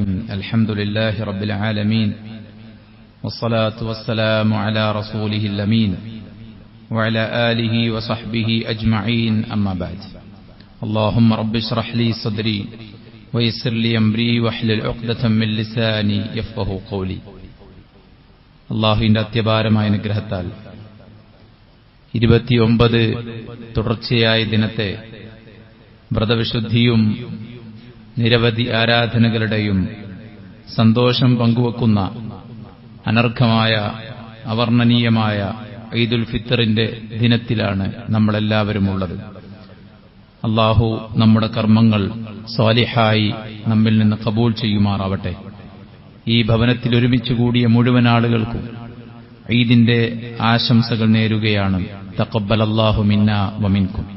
الحمد لله رب العالمين والصلاة والسلام على رسوله الأمين وعلى آله وصحبه أجمعين أما بعد اللهم رب اشرح لي صدري ويسر لي أمري واحلل عقدة من لساني يفقهوا قولي അല്ലാഹുവിന്റെ അത്യപാരമായ അനുഗ്രഹത്താൽ 29 തുടർച്ചയായ ദിനത്തെ വ്രതവിശുദ്ധിയും നിരവധി ആരാധനകളുടെയും സന്തോഷം പങ്കുവെക്കുന്ന അനർഘമായ അവർണ്ണനീയമായ ഈദുൽ ഫിത്തറിന്റെ ദിനത്തിലാണ് നമ്മളെല്ലാവരും ഉള്ളത്. അല്ലാഹു നമ്മുടെ കർമ്മങ്ങൾ സ്വാലിഹായി നമ്മിൽ നിന്ന് ഖബൂൽ ചെയ്യുമാറാവട്ടെ. ഈ ഭവനത്തിൽ ഒരുമിച്ച് കൂടിയ മുഴുവൻ ആളുകൾക്കും ഈദിന്റെ ആശംസകൾ നേരുകയാണ്. തഖബ്ബലല്ലാഹു മിന്നാ വമിൻകും.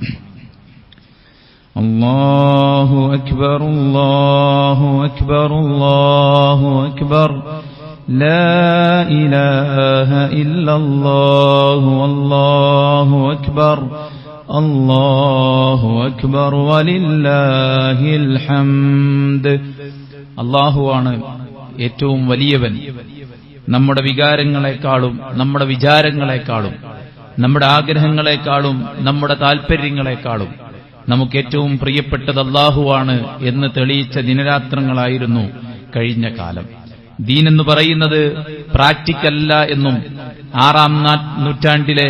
അല്ലാഹു അക്ബർ അല്ലാഹു അക്ബർ അല്ലാഹു അക്ബർ ലാ ഇലാഹ ഇല്ലല്ലാഹു അല്ലാഹു അക്ബർ അല്ലാഹു അക്ബർ വലില്ലാഹിൽ ഹംദ്. അല്ലാഹുവാണ് ഏറ്റവും വലിയവൻ. നമ്മുടെ വികാരങ്ങളെക്കാളും നമ്മുടെ വിചാരങ്ങളെക്കാളും നമ്മുടെ ആഗ്രഹങ്ങളെക്കാളും നമ്മുടെ താൽപര്യങ്ങളെക്കാളും നമുക്ക് ഏറ്റവും പ്രിയപ്പെട്ടത് അല്ലാഹുവാണ് എന്ന് തെളിയിച്ച ദിനരാത്രങ്ങളായിരുന്നു കഴിഞ്ഞ കാലം. ദീനെന്ന് പറയുന്നത് പ്രാക്ടിക്കല്ല എന്നും 6-ാം നൂറ്റാണ്ടിലെ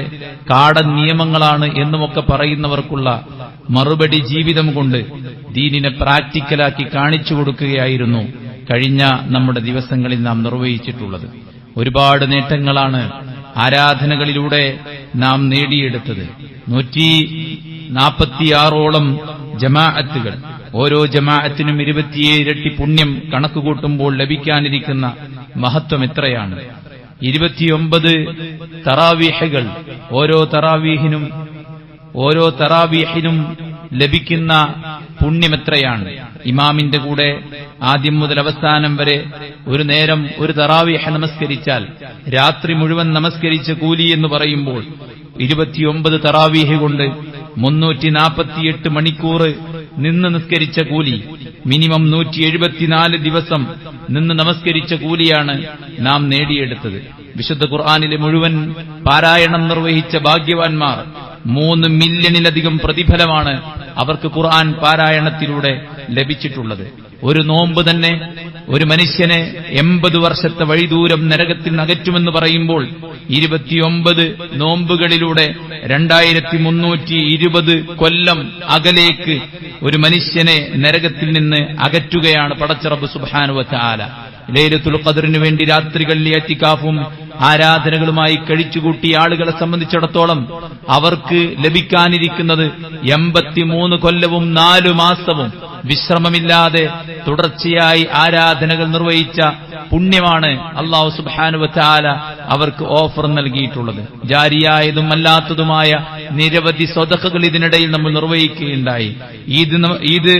കാടൻ നിയമങ്ങളാണ് എന്നുമൊക്കെ പറയുന്നവർക്കുള്ള മറുപടി ജീവിതം കൊണ്ട് ദീനിനെ പ്രാക്ടിക്കലാക്കി കാണിച്ചു കൊടുക്കുകയായിരുന്നു കഴിഞ്ഞ നമ്മുടെ ദിവസങ്ങളിൽ നാം നിർവഹിച്ചിട്ടുള്ളത്. ഒരുപാട് നേട്ടങ്ങളാണ് ആരാധനകളിലൂടെ നാം നേടിയെടുത്തത്. 146ഓളം ജമാഅത്തുകൾ, ഓരോ ജമാഅത്തിനും 27 ഇരട്ടി പുണ്യം കണക്കുകൂട്ടുമ്പോൾ ലഭിക്കാനിരിക്കുന്ന മഹത്വം എത്രയാണ്. 29 തറാവീഹുകൾ, ഓരോ തറാവീഹിനും ലഭിക്കുന്ന പുണ്യം എത്രയാണ്. ഇമാമിന്റെ കൂടെ ആദ്യം മുതൽ അവസാനം വരെ ഒരു നേരം ഒരു തറാവീഹ് നമസ്കരിച്ചാൽ രാത്രി മുഴുവൻ നമസ്കരിച്ച കൂലി എന്ന് പറയുമ്പോൾ 29 തറാവീഹ് കൊണ്ട് 348 മണിക്കൂർ നിന്ന് നിസ്കരിച്ച കൂലി, മിനിമം 174 ദിവസം നിന്ന് നമസ്കരിച്ച കൂലിയാണ് നാം നേടിയെടുത്തത്. വിശുദ്ധ ഖുർആനിലെ മുഴുവൻ പാരായണം നിർവഹിച്ച ഭാഗ്യവാന്മാർ 3 മില്യണിലധികം പ്രതിഫലമാണ് അവർക്ക് ഖുർആൻ പാരായണത്തിലൂടെ ലഭിച്ചിട്ടുള്ളത്. ഒരു നോമ്പ് തന്നെ ഒരു മനുഷ്യനെ 80 വർഷത്തെ വഴിദൂരം നരകത്തിൽ അകറ്റുമെന്ന് പറയുമ്പോൾ 29 നോമ്പുകളിലൂടെ 2320 കൊല്ലം അകലേക്ക് ഒരു മനുഷ്യനെ നരകത്തിൽ നിന്ന് അകറ്റുകയാണ് പടച്ച റബ്ബ് സുബ്ഹാനഹു വ തആല. ലൈലത്തുൽ ഖദ്റിന് വേണ്ടി രാത്രികളിൽ ഇഅ്തികാഫും ആരാധനകളുമായി കഴിച്ചുകൂട്ടിയ ആളുകളെ സംബന്ധിച്ചിടത്തോളം അവർക്ക് ലഭിക്കാനിരിക്കുന്നത് 83 കൊല്ലവും 4 മാസവും വിശ്രമമില്ലാതെ തുടർച്ചയായി ആരാധനകൾ നിർവഹിച്ച പുണ്യമാണ് അല്ലാഹു സുബ്ഹാനഹു വ തആല അവർക്ക് ഓഫർ നൽകിയിട്ടുള്ളത്. ജാരിയായതും അല്ലാത്തതുമായ നിരവധി സ്വതഖകൾ ഇതിനിടയിൽ നമ്മൾ നിർവഹിക്കുകയുണ്ടായി. ഈദ്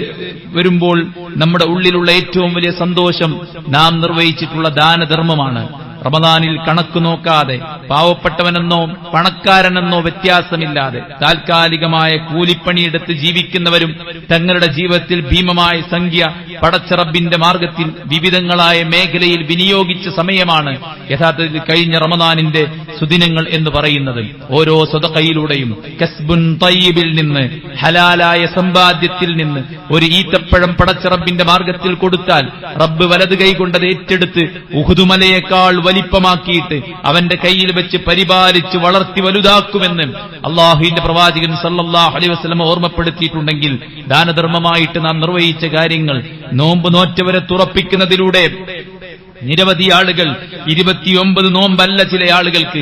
വരുമ്പോൾ നമ്മുടെ ഉള്ളിലുള്ള ഏറ്റവും വലിയ സന്തോഷം നാം നിർവഹിച്ചിട്ടുള്ള ദാനധർമ്മമാണ്. റമദാനിൽ കണക്ക് നോക്കാതെ പാവപ്പെട്ടവനെന്നോ പണക്കാരനെന്നോ വ്യത്യാസമില്ലാതെ താൽക്കാലികമായ കൂലിപ്പണിയെടുത്ത് ജീവിക്കുന്നവരും തങ്ങളുടെ ജീവിതത്തിൽ ഭീമമായ സംഖ്യ പടച്ച റബ്ബിന്റെ മാർഗത്തിൽ വിവിധങ്ങളായ മേഖലയിൽ വിനിയോഗിച്ച സമയമാണ് യഥാർത്ഥത്തിൽ കഴിഞ്ഞ റമദാനിന്റെ സുദിനങ്ങൾ എന്ന് പറയുന്നത്. ഓരോ സദഖയിലൂടെയും കസ്ബുൻ തയ്യിബിൽ നിന്ന്, ഹലാലായ സമ്പാദ്യത്തിൽ നിന്ന് ഒരു ഈത്തപ്പഴം പടച്ച റബ്ബിന്റെ മാർഗത്തിൽ കൊടുത്താൽ റബ്ബ് വലത് കൈകൊണ്ടത് ഏറ്റെടുത്ത് ഉഹുദ് മലയേക്കാൾ വലിപ്പമാക്കിയിട്ട് അവന്റെ കയ്യിൽ വെച്ച് പരിപാലിച്ച് വളർത്തി വലുതാക്കുമെന്ന് അള്ളാഹുവിന്റെ പ്രവാചകൻ സല്ലല്ലാഹു അലൈഹി വസല്ലം ഓർമ്മപ്പെടുത്തിയിട്ടുണ്ടെങ്കിൽ ദാനധർമ്മമായിട്ട് നാം നിർവഹിച്ച കാര്യങ്ങൾ, നോമ്പ് നോറ്റവരെ തുറപ്പിക്കുന്നതിലൂടെ നിരവധി ആളുകൾ 29 നോമ്പല്ല, ചില ആളുകൾക്ക്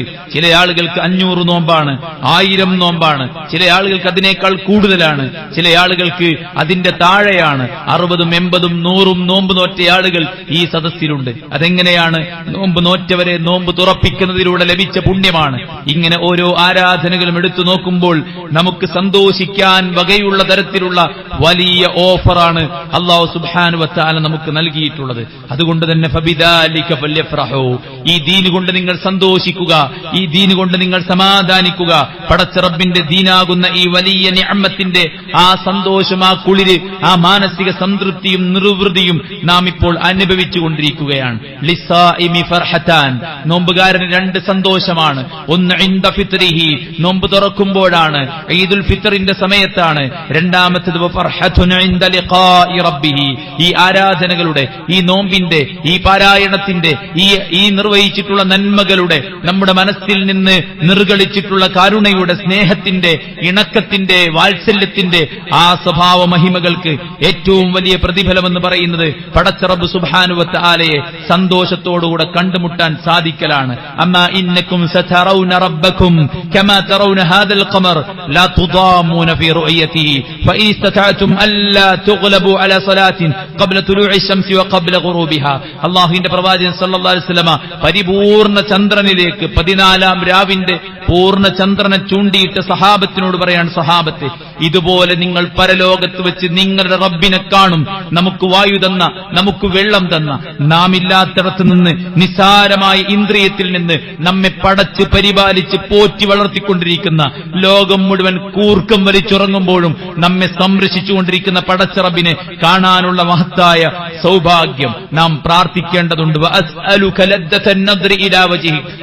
500 നോമ്പാണ്, 1000 നോമ്പാണ്, ചില ആളുകൾക്ക് അതിനേക്കാൾ കൂടുതലാണ്, ചില ആളുകൾക്ക് അതിന്റെ താഴെയാണ്. 60ഉം 80ഉം 100ഉം നോമ്പ് നോറ്റ ആളുകൾ ഈ സദസ്സിലുണ്ട്. അതെങ്ങനെയാണ്? നോമ്പ് നോറ്റവരെ നോമ്പ് തുറപ്പിക്കുന്നതിലൂടെ ലഭിച്ച പുണ്യമാണ്. ഇങ്ങനെ ഓരോ ആരാധനകളും എടുത്തു നോക്കുമ്പോൾ നമുക്ക് സന്തോഷിക്കാൻ വകയുള്ള തരത്തിലുള്ള വലിയ ഓഫറാണ് അല്ലാഹു സുബ്ഹാനഹു വ തആല നമുക്ക് നൽകിയിട്ടുള്ളത്. അതുകൊണ്ട് തന്നെ ഫബിദ വബിദാലിക ഫല്യഫ്റഹൂ, ഈ ദീൻ കൊണ്ട് നിങ്ങൾ സന്തോഷിക്കുക, ഈ ദീൻ കൊണ്ട് നിങ്ങൾ സമാധാനിക്കുക. പടച്ച റബ്ബിന്റെ ദീനാകുന്ന ഈ വലിയ നിഅമത്തിന്റെ ആ സന്തോഷം, ആ കുളിര്, ആ മാനസിക സംതൃപ്തിയും നിർവൃതിയും നാം ഇപ്പോൾ അനുഭവിച്ചുകൊണ്ടിരിക്കുകയാണ്. ലിസ്സായിമി ഫർഹത്താൻ, നോമ്പുകാരന് രണ്ട് സന്തോഷമാണ്. ഒന്ന് ഇൻദ ഫിത്രിഹി, നോമ്പ് തുറക്കുമ്പോഴാണ്, ഈദുൽ ഫിത്റിന്റെ സമയത്താണ്. രണ്ടാമത്തേത് ഫർഹത്തുൻ ഇൻദ ലിഖാഇ റബ്ബിഹി, ഈ ആരാധനകളുടെ, ഈ നോമ്പിന്റെ, ഈ പാരായണത്തിന്റെ, ഈ നിർവഹിച്ചിട്ടുള്ള നന്മകളുടെ, നമ്മുടെ മനസ്സിൽ നിന്ന് നിർഗളിച്ചിട്ടുള്ള കാരുണയുടെ, സ്നേഹത്തിന്റെ, ഇണക്കത്തിന്റെ, വാത്സല്യത്തിന്റെ ആ സ്വഭാവ മഹിമകൾക്ക് ഏറ്റവും വലിയ പ്രതിഫലമെന്ന് പറയുന്നത് പടച്ച റബ്ബ് സുബ്ഹാനഹു വ തആലയെ സന്തോഷത്തോടുകൂടെ കണ്ടുമുട്ടാൻ സാധിക്കലാണ്. അമ്മാ ഇന്നകും സതറൗന റബ്ബകും കമാ തറൗന ഹാദൽ ഖമർ ലാ തുദാമൂന ഫീ റുഅയതിഹി ഫഇൻ ഇസ്തതഅതും അല്ലാ തുഗ്ലബു അലാ സ്വലാത്തിൻ ഖബ്ല തുലൂഇ ശംസി വ ഖബ്ല ഖുറൂബിഹാ. അല്ലാഹുവിന്റെ പ്രവാചകൻ സല്ലല്ലാഹു അലൈഹി വസല്ലമ പരിപൂർണ്ണ ചന്ദ്രനിലേക്ക് 14ാം രാവിന്റെ പൂർണ്ണ ചന്ദ്രനെ ചൂണ്ടിയിട്ട് സഹാബത്തിനോട് പറയാണ്, സഹാബത്തെ, ഇതുപോലെ നിങ്ങൾ പരലോകത്ത് വെച്ച് നിങ്ങളുടെ റബ്ബിനെ കാണും. നമുക്ക് വായു തന്ന, നമുക്ക് വെള്ളം തന്ന, നാം ഇല്ലാത്തിടത്ത് നിന്ന്, നിസാരമായ ഇന്ദ്രിയത്തിൽ നിന്ന് നമ്മെ പടച്ച് പരിപാലിച്ച് പോറ്റി വളർത്തിക്കൊണ്ടിരിക്കുന്ന, ലോകം മുഴുവൻ കൂർക്കം വലിച്ചുറങ്ങുമ്പോഴും നമ്മെ സംരക്ഷിച്ചുകൊണ്ടിരിക്കുന്ന പടച്ച റബ്ബിനെ കാണാനുള്ള മഹത്തായ സൗഭാഗ്യം നാം പ്രാർത്ഥിക്കേണ്ടതുണ്ട്.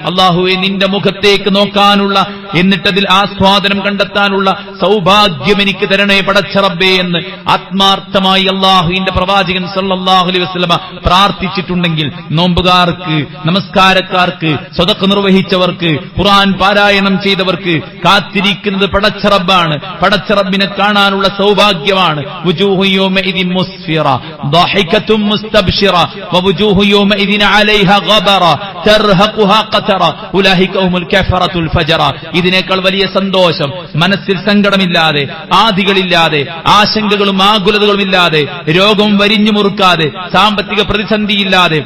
അല്ലാഹുവേ, നിന്റെ മുഖത്തേക്ക് നോക്കാനുള്ള, എന്നിട്ടതിൽ ആസ്വാദനം കണ്ടെത്താനുള്ള സൗഭാഗ്യം എനിക്ക് തരണേ പടച്ച റബ്ബേ എന്ന് ആത്മാർത്ഥമായി അല്ലാഹുവിന്റെ പ്രവാചകൻ സല്ലല്ലാഹു അലൈഹി വസല്ലമ പ്രാർത്ഥിച്ചിട്ടുണ്ടെങ്കിൽ, നോമ്പുകാർക്ക്, നമസ്കാരക്കാർക്ക്, സദഖ നിർവഹിച്ചവർക്ക്, ഖുർആൻ പാരായണം ചെയ്തവർക്ക് കാത്തിരിക്കുന്നത് പടച്ച റബ്ബാണ്. പടച്ച റബ്ബിനെ കാണാനുള്ള സൗഭാഗ്യമാണ്. വുജൂഹു യൗമഇദിൻ മുസ്ഫിറ ضاحികത്തും മുസ്തബ്ശിറ വവുജൂഹു യൗമഇദിൻ അലൈഹാ ഗബറ തർഹഖുഹാ ഖതറ ഉലൈക ഹുമുൽ കഫറത്തുൽ ഫജറ. ഇതിനേക്കാൾ വലിയ സന്തോഷം, മനസ്സിൽ സങ്കടമില്ലാതെ, ആദികളില്ലാതെ, ആശങ്കകളും ആകുലതകളുമില്ലാതെ, രോഗം വരിഞ്ഞു മുറുക്കാതെ, സാമ്പത്തിക പ്രതിസന്ധിയില്ലാതെ,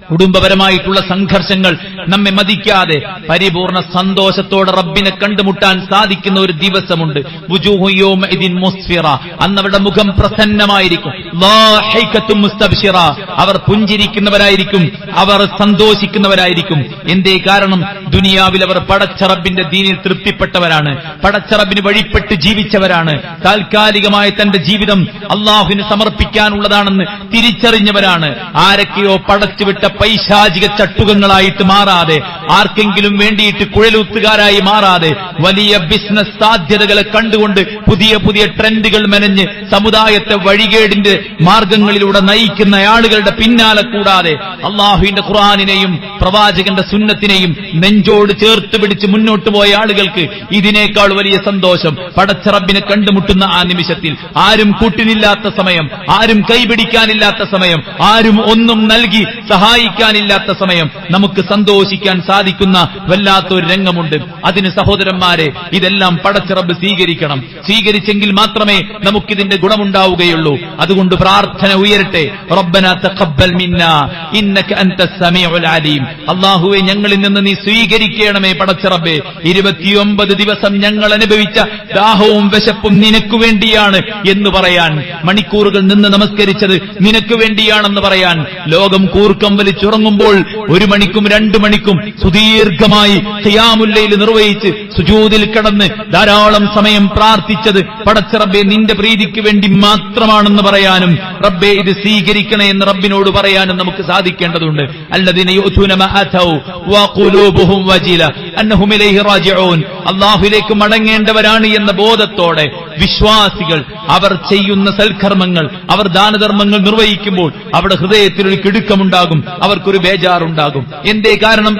കുടുംബപരമായിട്ടുള്ള സംഘർഷങ്ങൾ നമ്മെ മതിക്കാതെ പരിപൂർണ സന്തോഷത്തോടെ റബ്ബിനെ കണ്ടുമുട്ടാൻ സാധിക്കുന്ന ഒരു ദിവസമുണ്ട്. വുജൂഹു യൗമഇദിൻ മുസ്ഫിറ, അന്നവരുടെ മുഖം പ്രസന്നമായിരിക്കും. ളാഹികത്തും മുസ്തബ്ശിറ, അവർ പുഞ്ചിരിക്കുന്നവരായിരിക്കും, അവർ സന്തോഷിക്കുന്നവരായിരിക്കും. എന്തേ കാരണം? ദുനിയാവിൽ അവർ പടച്ച റബ്ബിന്റെ ദീനിൽ തൃപ്തിപ്പെട്ടവരാണ്, പടച്ച റബ്ബിന് വഴിപ്പെട്ട് ജീവിച്ചവരാണ്, താൽക്കാലികമായ തന്റെ ജീവിതം അള്ളാഹുവിന് സമർപ്പിക്കാനുള്ളതാണെന്ന് തിരിച്ചറിഞ്ഞവരാണ്. ആരൊക്കെയോ പടച്ചുവിട്ട പൈശാചിക ചട്ടുകങ്ങളായിട്ട് മാറാതെ, ആർക്കെങ്കിലും വേണ്ടിയിട്ട് കുഴലൂത്തുകാരായി മാറാതെ, വലിയ ബിസിനസ് സാധ്യതകളെ കണ്ടുകൊണ്ട് പുതിയ പുതിയ ട്രെൻഡുകൾ മെനഞ്ഞ് സമുദായത്തെ വഴികേടിന്റെ മാർഗങ്ങളിലൂടെ നയിക്കുന്ന ആളുകളുടെ പിന്നാലെ കൂടാതെ അള്ളാഹുവിന്റെ ഖുർആനിനെയും പ്രവാചകന്റെ സുന്നത്തിനെയും നെഞ്ചോട് ചേർത്ത് പിടിച്ച് മുന്നോട്ട് പോയ ആളുകൾക്ക് ഇതിനേക്കാൾ വലിയ സന്തോഷം പടച്ച റബ്ബിനെ കണ്ടുമുട്ടുന്ന ആ നിമിഷത്തിൽ. ആരും കൂട്ടിനില്ലാത്ത സമയം, ആരും കൈപിടിക്കാനില്ലാത്ത സമയം, ആരും ഒന്നും നൽകി സഹായിക്കാനില്ലാത്ത സമയം നമുക്ക് സന്തോഷിക്കാൻ സാധിക്കുന്ന വല്ലാത്തൊരു രംഗമുണ്ട്. അതിന് സഹോദരന്മാരെ, ഇതെല്ലാം പടച്ച റബ്ബ് സ്വീകരിക്കണം. സ്വീകരിച്ചെങ്കിൽ മാത്രമേ നമുക്കിതിന്റെ ഗുണമുണ്ടാവുകയുള്ളൂ. അതുകൊണ്ട് പ്രാർത്ഥന ഉയരട്ടെ. റബ്ബനാ തഖബ്ബൽ മിന്നാ ഇന്നക അൻതസ് സമീഉൽ അലീം. അല്ലാഹുവേ, ഞങ്ങളിൽ നിന്ന് നീ സ്വീകരിക്കണമേ പടച്ച റബ്ബേ. 29 ദിവസം ഞങ്ങൾ അനുഭവിച്ച ദാഹവും വിശപ്പും നിനക്ക് വേണ്ടിയാണ് എന്ന് പറയാൻ, മണിക്കൂറുകൾ നിന്ന് നമസ്കരിച്ചത് നിനക്ക് വേണ്ടിയാണെന്ന് പറയാൻ, ലോകം കൂർക്കം വലിച്ചുറങ്ങുമ്പോൾ 1 മണിക്കും 2 മണിക്കും സുദീർഘമായി ഖിയാമുൽ ലൈൽ നിർവഹിച്ച് സുജൂദിൽ കിടന്ന് ധാരാളം സമയം പ്രാർത്ഥിച്ചത് പടച്ച റബ്ബേ നിന്റെ പ്രീതിക്ക് വേണ്ടി മാത്രമാണെന്ന് പറയാനും, റബ്ബേ ഇത് സ്വീകരിക്കണേ എന്ന് റബ്ബിനോട് പറയാനും നമുക്ക് സാധിക്കേണ്ടതുണ്ട്. അല്ലദീന യുഅ്തൂന മാ അതൗ വഖുലൂബുഹും വജില അന്നഹും ഇലൈഹി റാജിഊൻ. അല്ലാഹുവിലേക്ക് മടങ്ങേണ്ടവരാണ് എന്ന ബോധത്തോടെ വിശ്വാസികൾ അവർ ചെയ്യുന്ന സൽക്കർമ്മങ്ങൾ, അവർ ദാനധർമ്മങ്ങൾ നിർവഹിക്കുമ്പോൾ അവിടെ ഹൃദയത്തിലൊരു കിടുക്കമുണ്ടാകും, അവർക്കൊരു ബേജാറുണ്ടാകും. എന്തേ കാരണം?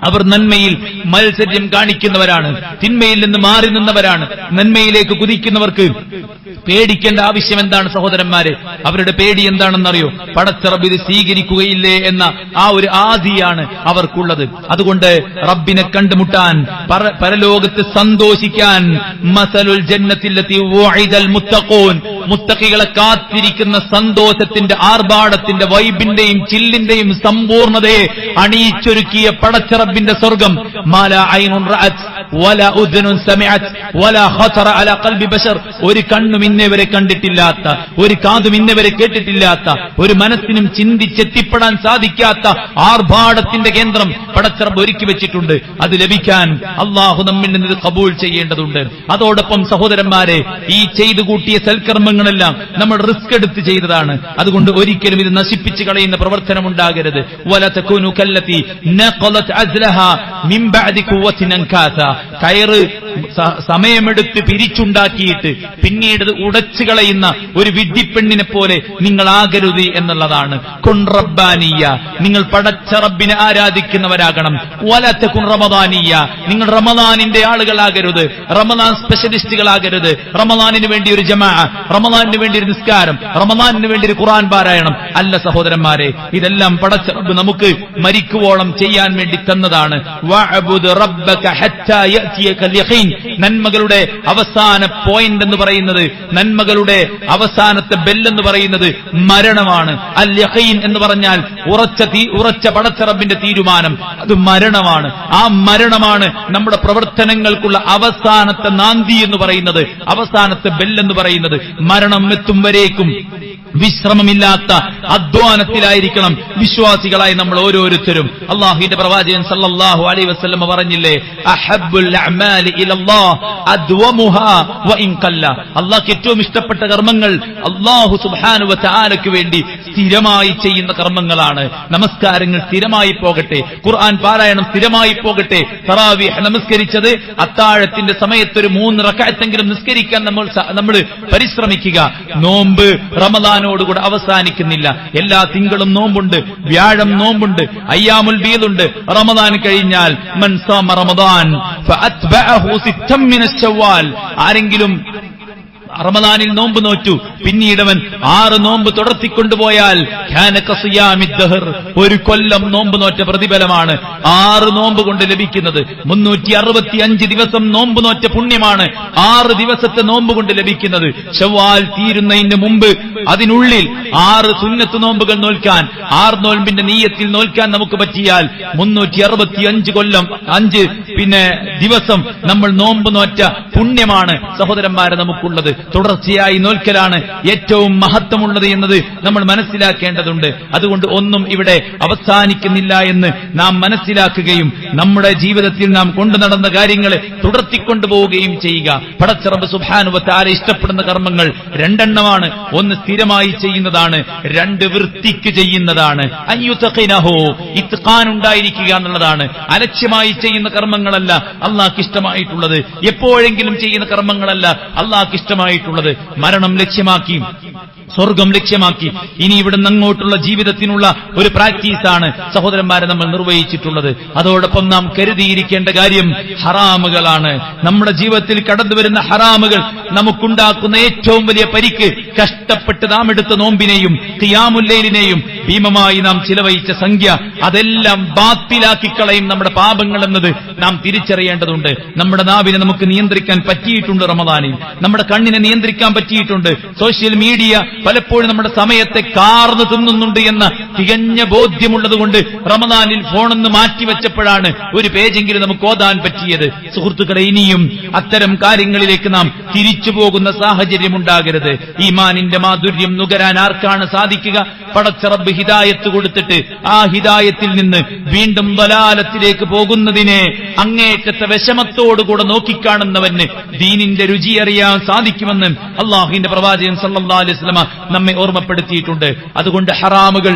അവർ നന്മയിൽ മത്സര്യം കാണിക്കുന്നവരാണ്, തിന്മയിൽ നിന്ന് മാറി നിന്നവരാണ്. നന്മയിലേക്ക് കുതിക്കുന്നവർക്ക് പേടിക്കേണ്ട ആവശ്യം എന്താണ് സഹോദരന്മാരെ? അവരുടെ പേടി എന്താണെന്നറിയോ? പടച്ച റബ്ബ് ഇത് സ്വീകരിക്കുകയില്ലേ എന്ന ആ ഒരു ആദിയാണ് അവർക്കുള്ളത്. അതുകൊണ്ട് റബ്ബിനെ കണ്ടുമുട്ടാൻ, പരലോകത്ത് സന്തോഷിക്കാൻ, മസലുൽ ജന്നത്തില്ലത്തി വഅദൽ മുത്തഖൂൻ, മുത്തഖികളെ കാത്തിരിക്കുന്ന സന്തോഷത്തിന്റെ, ആർഭാടത്തിന്റെ, വൈബിന്റെയും ചില്ലിന്റെയും സമ്പൂർണതയെ അണിയിച്ചൊരുക്കിയ പടച്ച റബ്ബിന്റെ സ്വർഗം. മാലാ ഐനുൻ റഅത് വല ഉദ്നുൻ സമിഅത് വല ഖതറ അലാ ഖൽബി ബശർ, ഒരു കണ്ണും ഇന്നേവരെ കണ്ടിട്ടില്ലാത്ത, ഒരു കാതും ഇന്നേവരെ കേട്ടിട്ടില്ലാത്ത, ഒരു മനസ്സിനും ചിന്തിച്ചെത്തിപ്പെടാൻ സാധിക്കാത്ത ആർഭാടത്തിന്റെ കേന്ദ്രം പടച്ചറബ് ഒരുക്കി വെച്ചിട്ടുണ്ട്. അത് ലഭിക്കാൻ അള്ളാഹു നമ്മിൽ നിന്ന് കബൂൽ ചെയ്യേണ്ടതുണ്ട്. അതോടൊപ്പം സഹോദരന്മാരെ, ഈ ചെയ്തു കൂട്ടിയ സൽക്കർമ്മങ്ങളെല്ലാം നമ്മൾ റിസ്ക് എടുത്ത് ചെയ്തതാണ്. അതുകൊണ്ട് ഒരിക്കലും ഇത് നശിപ്പിച്ചു കളയുന്ന പ്രവർത്തനം ഉണ്ടാകരുത്. വല തകൂനു കല്ലതി നഖലത് അസ്ലഹാ മിൻ ബഅദി ഖുവ്വത്തിൻ അൻകാസ, കയറ് സമയമെടുത്ത് പിരിച്ചുണ്ടാക്കിയിട്ട് പിന്നീട് ഉടച്ചു കളയുന്ന ഒരു വിഡ്ഢിപ്പെണ്ണിനെ പോലെ നിങ്ങളാകരുത് എന്നുള്ളതാണ്. കുൻ റബ്ബാനിയ, നിങ്ങൾ പടച്ച റബ്ബിനെ ആരാധിക്കുന്നവരാകണം. വല തകുൻ റമദാനിയ, നിങ്ങൾ റമദാനിന്റെ ആളുകളാകരുത്, റമദാൻ സ്പെഷ്യലിസ്റ്റുകളാകരുത്. റമദാനിന് വേണ്ടി ഒരു ജമാഅ, റമദാനിന് വേണ്ടി ഒരു നിസ്കാരം, റമദാനിന് വേണ്ടി ഒരു ഖുർആൻ പാരായണം അല്ല സഹോദരന്മാരെ. ഇതെല്ലാം പടച്ച റബ്ബ് നമുക്ക് മരിക്കുവോളം ചെയ്യാൻ വേണ്ടി തന്നതാണ്. വഅബ്ദു റബ്ബക ഹത്താ യഅതിയകൽ യഖീൻ, നന്മകളുടെ അവസാന പോയിന്റ് എന്ന് പറയുന്നത്, നന്മകളുടെ അവസാനത്തെ ബെല്ലെന്ന് പറയുന്നത് മരണമാണ്. അൽ യഖീൻ എന്ന് പറഞ്ഞാൽ ഉറച്ച പടച്ച റബ്ബിന്റെ തീരുമാനം, അത് മരണമാണ്. ആ മരണമാണ് നമ്മുടെ പ്രവർത്തനങ്ങൾക്കുള്ള അവസാനത്തെ നാന്തി എന്ന് പറയുന്നത്, അവസാനത്തെ ബെല്ലെന്ന് പറയുന്നത്. മരണം എത്തും വരേക്കും വിശ്രമമില്ലാത്ത അധ്വാനത്തിലായിരിക്കണം വിശ്വാസികളായി നമ്മൾ ഓരോരുത്തരും. അല്ലാഹുവിന്റെ പ്രവാചകൻ സല്ലല്ലാഹു അലൈഹി വസല്ലം പറഞ്ഞില്ലേ, അഹബ്ബുൽ അഅമാലി ഇലല്ലാഹ് അദ്വമുഹാ വഇൻ ഖല്ല, അല്ലാഹുവിന് ഏറ്റവും ഇഷ്ടപ്പെട്ട കർമ്മങ്ങൾ അല്ലാഹു സുബ്ഹാനഹു വ തആലയ്ക്ക് വേണ്ടി സ്ഥിരമായി ചെയ്യുന്ന കർമ്മങ്ങളാണ്. നമസ്കാരങ്ങൾ സ്ഥിരമായി പോകട്ടെ, ഖുർആൻ പാരായണം സ്ഥിരമായി പോകട്ടെ, തറാവീഹ് നമസ്കരിച്ചത് അത്താഴത്തിന്റെ സമയത്ത് ഒരു 3 റക്അത്തെങ്കിലും നിസ്കരിക്കാൻ നമ്മൾ പരിശ്രമിക്കുക. നോമ്പ് റമദാനോടുകൂടെ അവസാനിക്കുന്നില്ല. എല്ലാ തിങ്കളും നോമ്പുണ്ട്, വ്യാഴം നോമ്പുണ്ട്, അയ്യാമുൽ ബീദുണ്ട്. റമദാൻ കഴിഞ്ഞാൽ മൻ സാമ റമദാൻ ഫഅത്ബഅഹു സിത്തം മിനശ് ശവ്വാൽ, ആരെങ്കിലും റമദാനിൽ നോമ്പ് നോറ്റു പിന്നീടവൻ 6 നോമ്പ് തുടർത്തിക്കൊണ്ടുപോയാൽ കാന കസിയാമിദ് ദഹർ, ഒരു കൊല്ലം നോമ്പ് നോറ്റ പ്രതിഫലമാണ് 6 നോമ്പ് കൊണ്ട് ലഭിക്കുന്നത്. 365 ദിവസം നോമ്പ് നോറ്റ പുണ്യമാണ് 6 ദിവസത്തെ നോമ്പ് കൊണ്ട് ലഭിക്കുന്നത്. ശവ്വാൽ തീരുന്നതിന് മുമ്പ് അതിനുള്ളിൽ 6 സുന്നത്ത് നോമ്പുകൾ നോൽക്കാൻ, 6 നോൽമ്പിന്റെ നീയത്തിൽ നോൽക്കാൻ നമുക്ക് പറ്റിയാൽ 365 കൊല്ലം 5 ദിവസം നമ്മൾ നോമ്പ് നോറ്റ പുണ്യമാണ് സഹോദരന്മാരെ നമുക്കുള്ളത്. തുടർച്ചയായി നോൽക്കലാണ് ഏറ്റവും മഹത്വമുള്ളത് എന്നത് നമ്മൾ മനസ്സിലാക്കേണ്ടതുണ്ട്. അതുകൊണ്ട് ഒന്നും ഇവിടെ അവസാനിക്കുന്നില്ല എന്ന് നാം മനസ്സിലാക്കുകയും നമ്മുടെ ജീവിതത്തിൽ നാം കൊണ്ടു നടന്ന കാര്യങ്ങളെ തുടർത്തിക്കൊണ്ടുപോവുകയും ചെയ്യുക. പടച്ച റബ്ബ് സുബ്ഹാനഹു വ തആല ഇഷ്ടപ്പെടുന്ന കർമ്മങ്ങൾ 2 എണ്ണമാണ്. 1 സ്ഥിരമായി ചെയ്യുന്നതാണ്, 2 വൃത്തിക്ക് ചെയ്യുന്നതാണ്. അയ്യുതഖിനഹു, ഇത്ഖാൻ ഉണ്ടായിരിക്കുക എന്നുള്ളതാണ്. അലക്ഷ്യമായി ചെയ്യുന്ന കർമ്മങ്ങളല്ല അല്ലാഹുവിന് ഇഷ്ടമായിട്ടുള്ളത്, എപ്പോഴെങ്കിലും ചെയ്യുന്ന കർമ്മങ്ങളല്ല അല്ലാഹുവിന് ഇഷ്ടമായിട്ടുള്ളത്. മരണം ലക്ഷ്യമാക്കി, സ്വർഗം ലക്ഷ്യമാക്കി ഇനി ഇവിടുന്ന് അങ്ങോട്ടുള്ള ജീവിതത്തിനുള്ള ഒരു പ്രാക്ടീസാണ് സഹോദരന്മാരെ നമ്മൾ നിർവഹിച്ചിട്ടുള്ളത്. അതോടൊപ്പം നാം കരുതിയിരിക്കേണ്ട കാര്യം ഹറാമുകളാണ്. നമ്മുടെ ജീവിതത്തിൽ കടന്നു വരുന്ന ഹറാമുകൾ നമുക്കുണ്ടാക്കുന്ന ഏറ്റവും വലിയ പരിക്ക്. കഷ്ടപ്പെട്ട് നാം എടുത്ത നോമ്പിനെയും ഖിയാമുൽ ലൈലിനെയും ഭീമമായി നാം ചിലവഴിച്ച സംഖ്യ, അതെല്ലാം ബാത്തിലാക്കിക്കളയും നമ്മുടെ പാപങ്ങൾ എന്നത് നാം തിരിച്ചറിയേണ്ടതുണ്ട്. നമ്മുടെ നാവിനെ നമുക്ക് നിയന്ത്രിക്കാൻ പറ്റിയിട്ടുണ്ട് റമദാനിൽ, നമ്മുടെ കണ്ണിനെ നിയന്ത്രിക്കാൻ പറ്റിയിട്ടുണ്ട്. സോഷ്യൽ മീഡിയ പലപ്പോഴും നമ്മുടെ സമയത്തെ കാർന്നു തിന്നുന്നുണ്ട് എന്ന തികഞ്ഞ ബോധ്യമുള്ളതുകൊണ്ട് റമദാനിൽ ഫോണൊന്ന് മാറ്റിവെച്ചപ്പോഴാണ് ഒരു പേജെങ്കിലും നമുക്ക് ഓതാൻ പറ്റിയത്. സുഹൃത്തുക്കളെ, ഇനിയും അത്തരം കാര്യങ്ങളിലേക്ക് നാം തിരിച്ചു പോകുന്ന സാഹചര്യം ഉണ്ടാകരുത്. ഈമാനിന്റെ മാധുര്യം നുകരാൻ ആർക്കാണ് സാധിക്കുക? പടച്ച റബ്ബ് ഹിദായത്ത് കൊടുത്തിട്ട് ആ ഹിദായത്തിൽ നിന്ന് വീണ്ടും ദലാലത്തിലേക്ക് പോകുന്നതിനെ അങ്ങേറ്റത്തെ വിഷമത്തോടുകൂടെ നോക്കിക്കാണുന്നവന് ദീനിന്റെ രുചി അറിയാൻ സാധിക്കുമെന്ന് അല്ലാഹുവിന്റെ പ്രവാചകൻ സല്ലല്ലാഹു അലൈഹി വസല്ലം നമ്മെ ഓർമ്മപ്പെടുത്തിയിട്ടുണ്ട്. അതുകൊണ്ട് ഹറാമുകൾ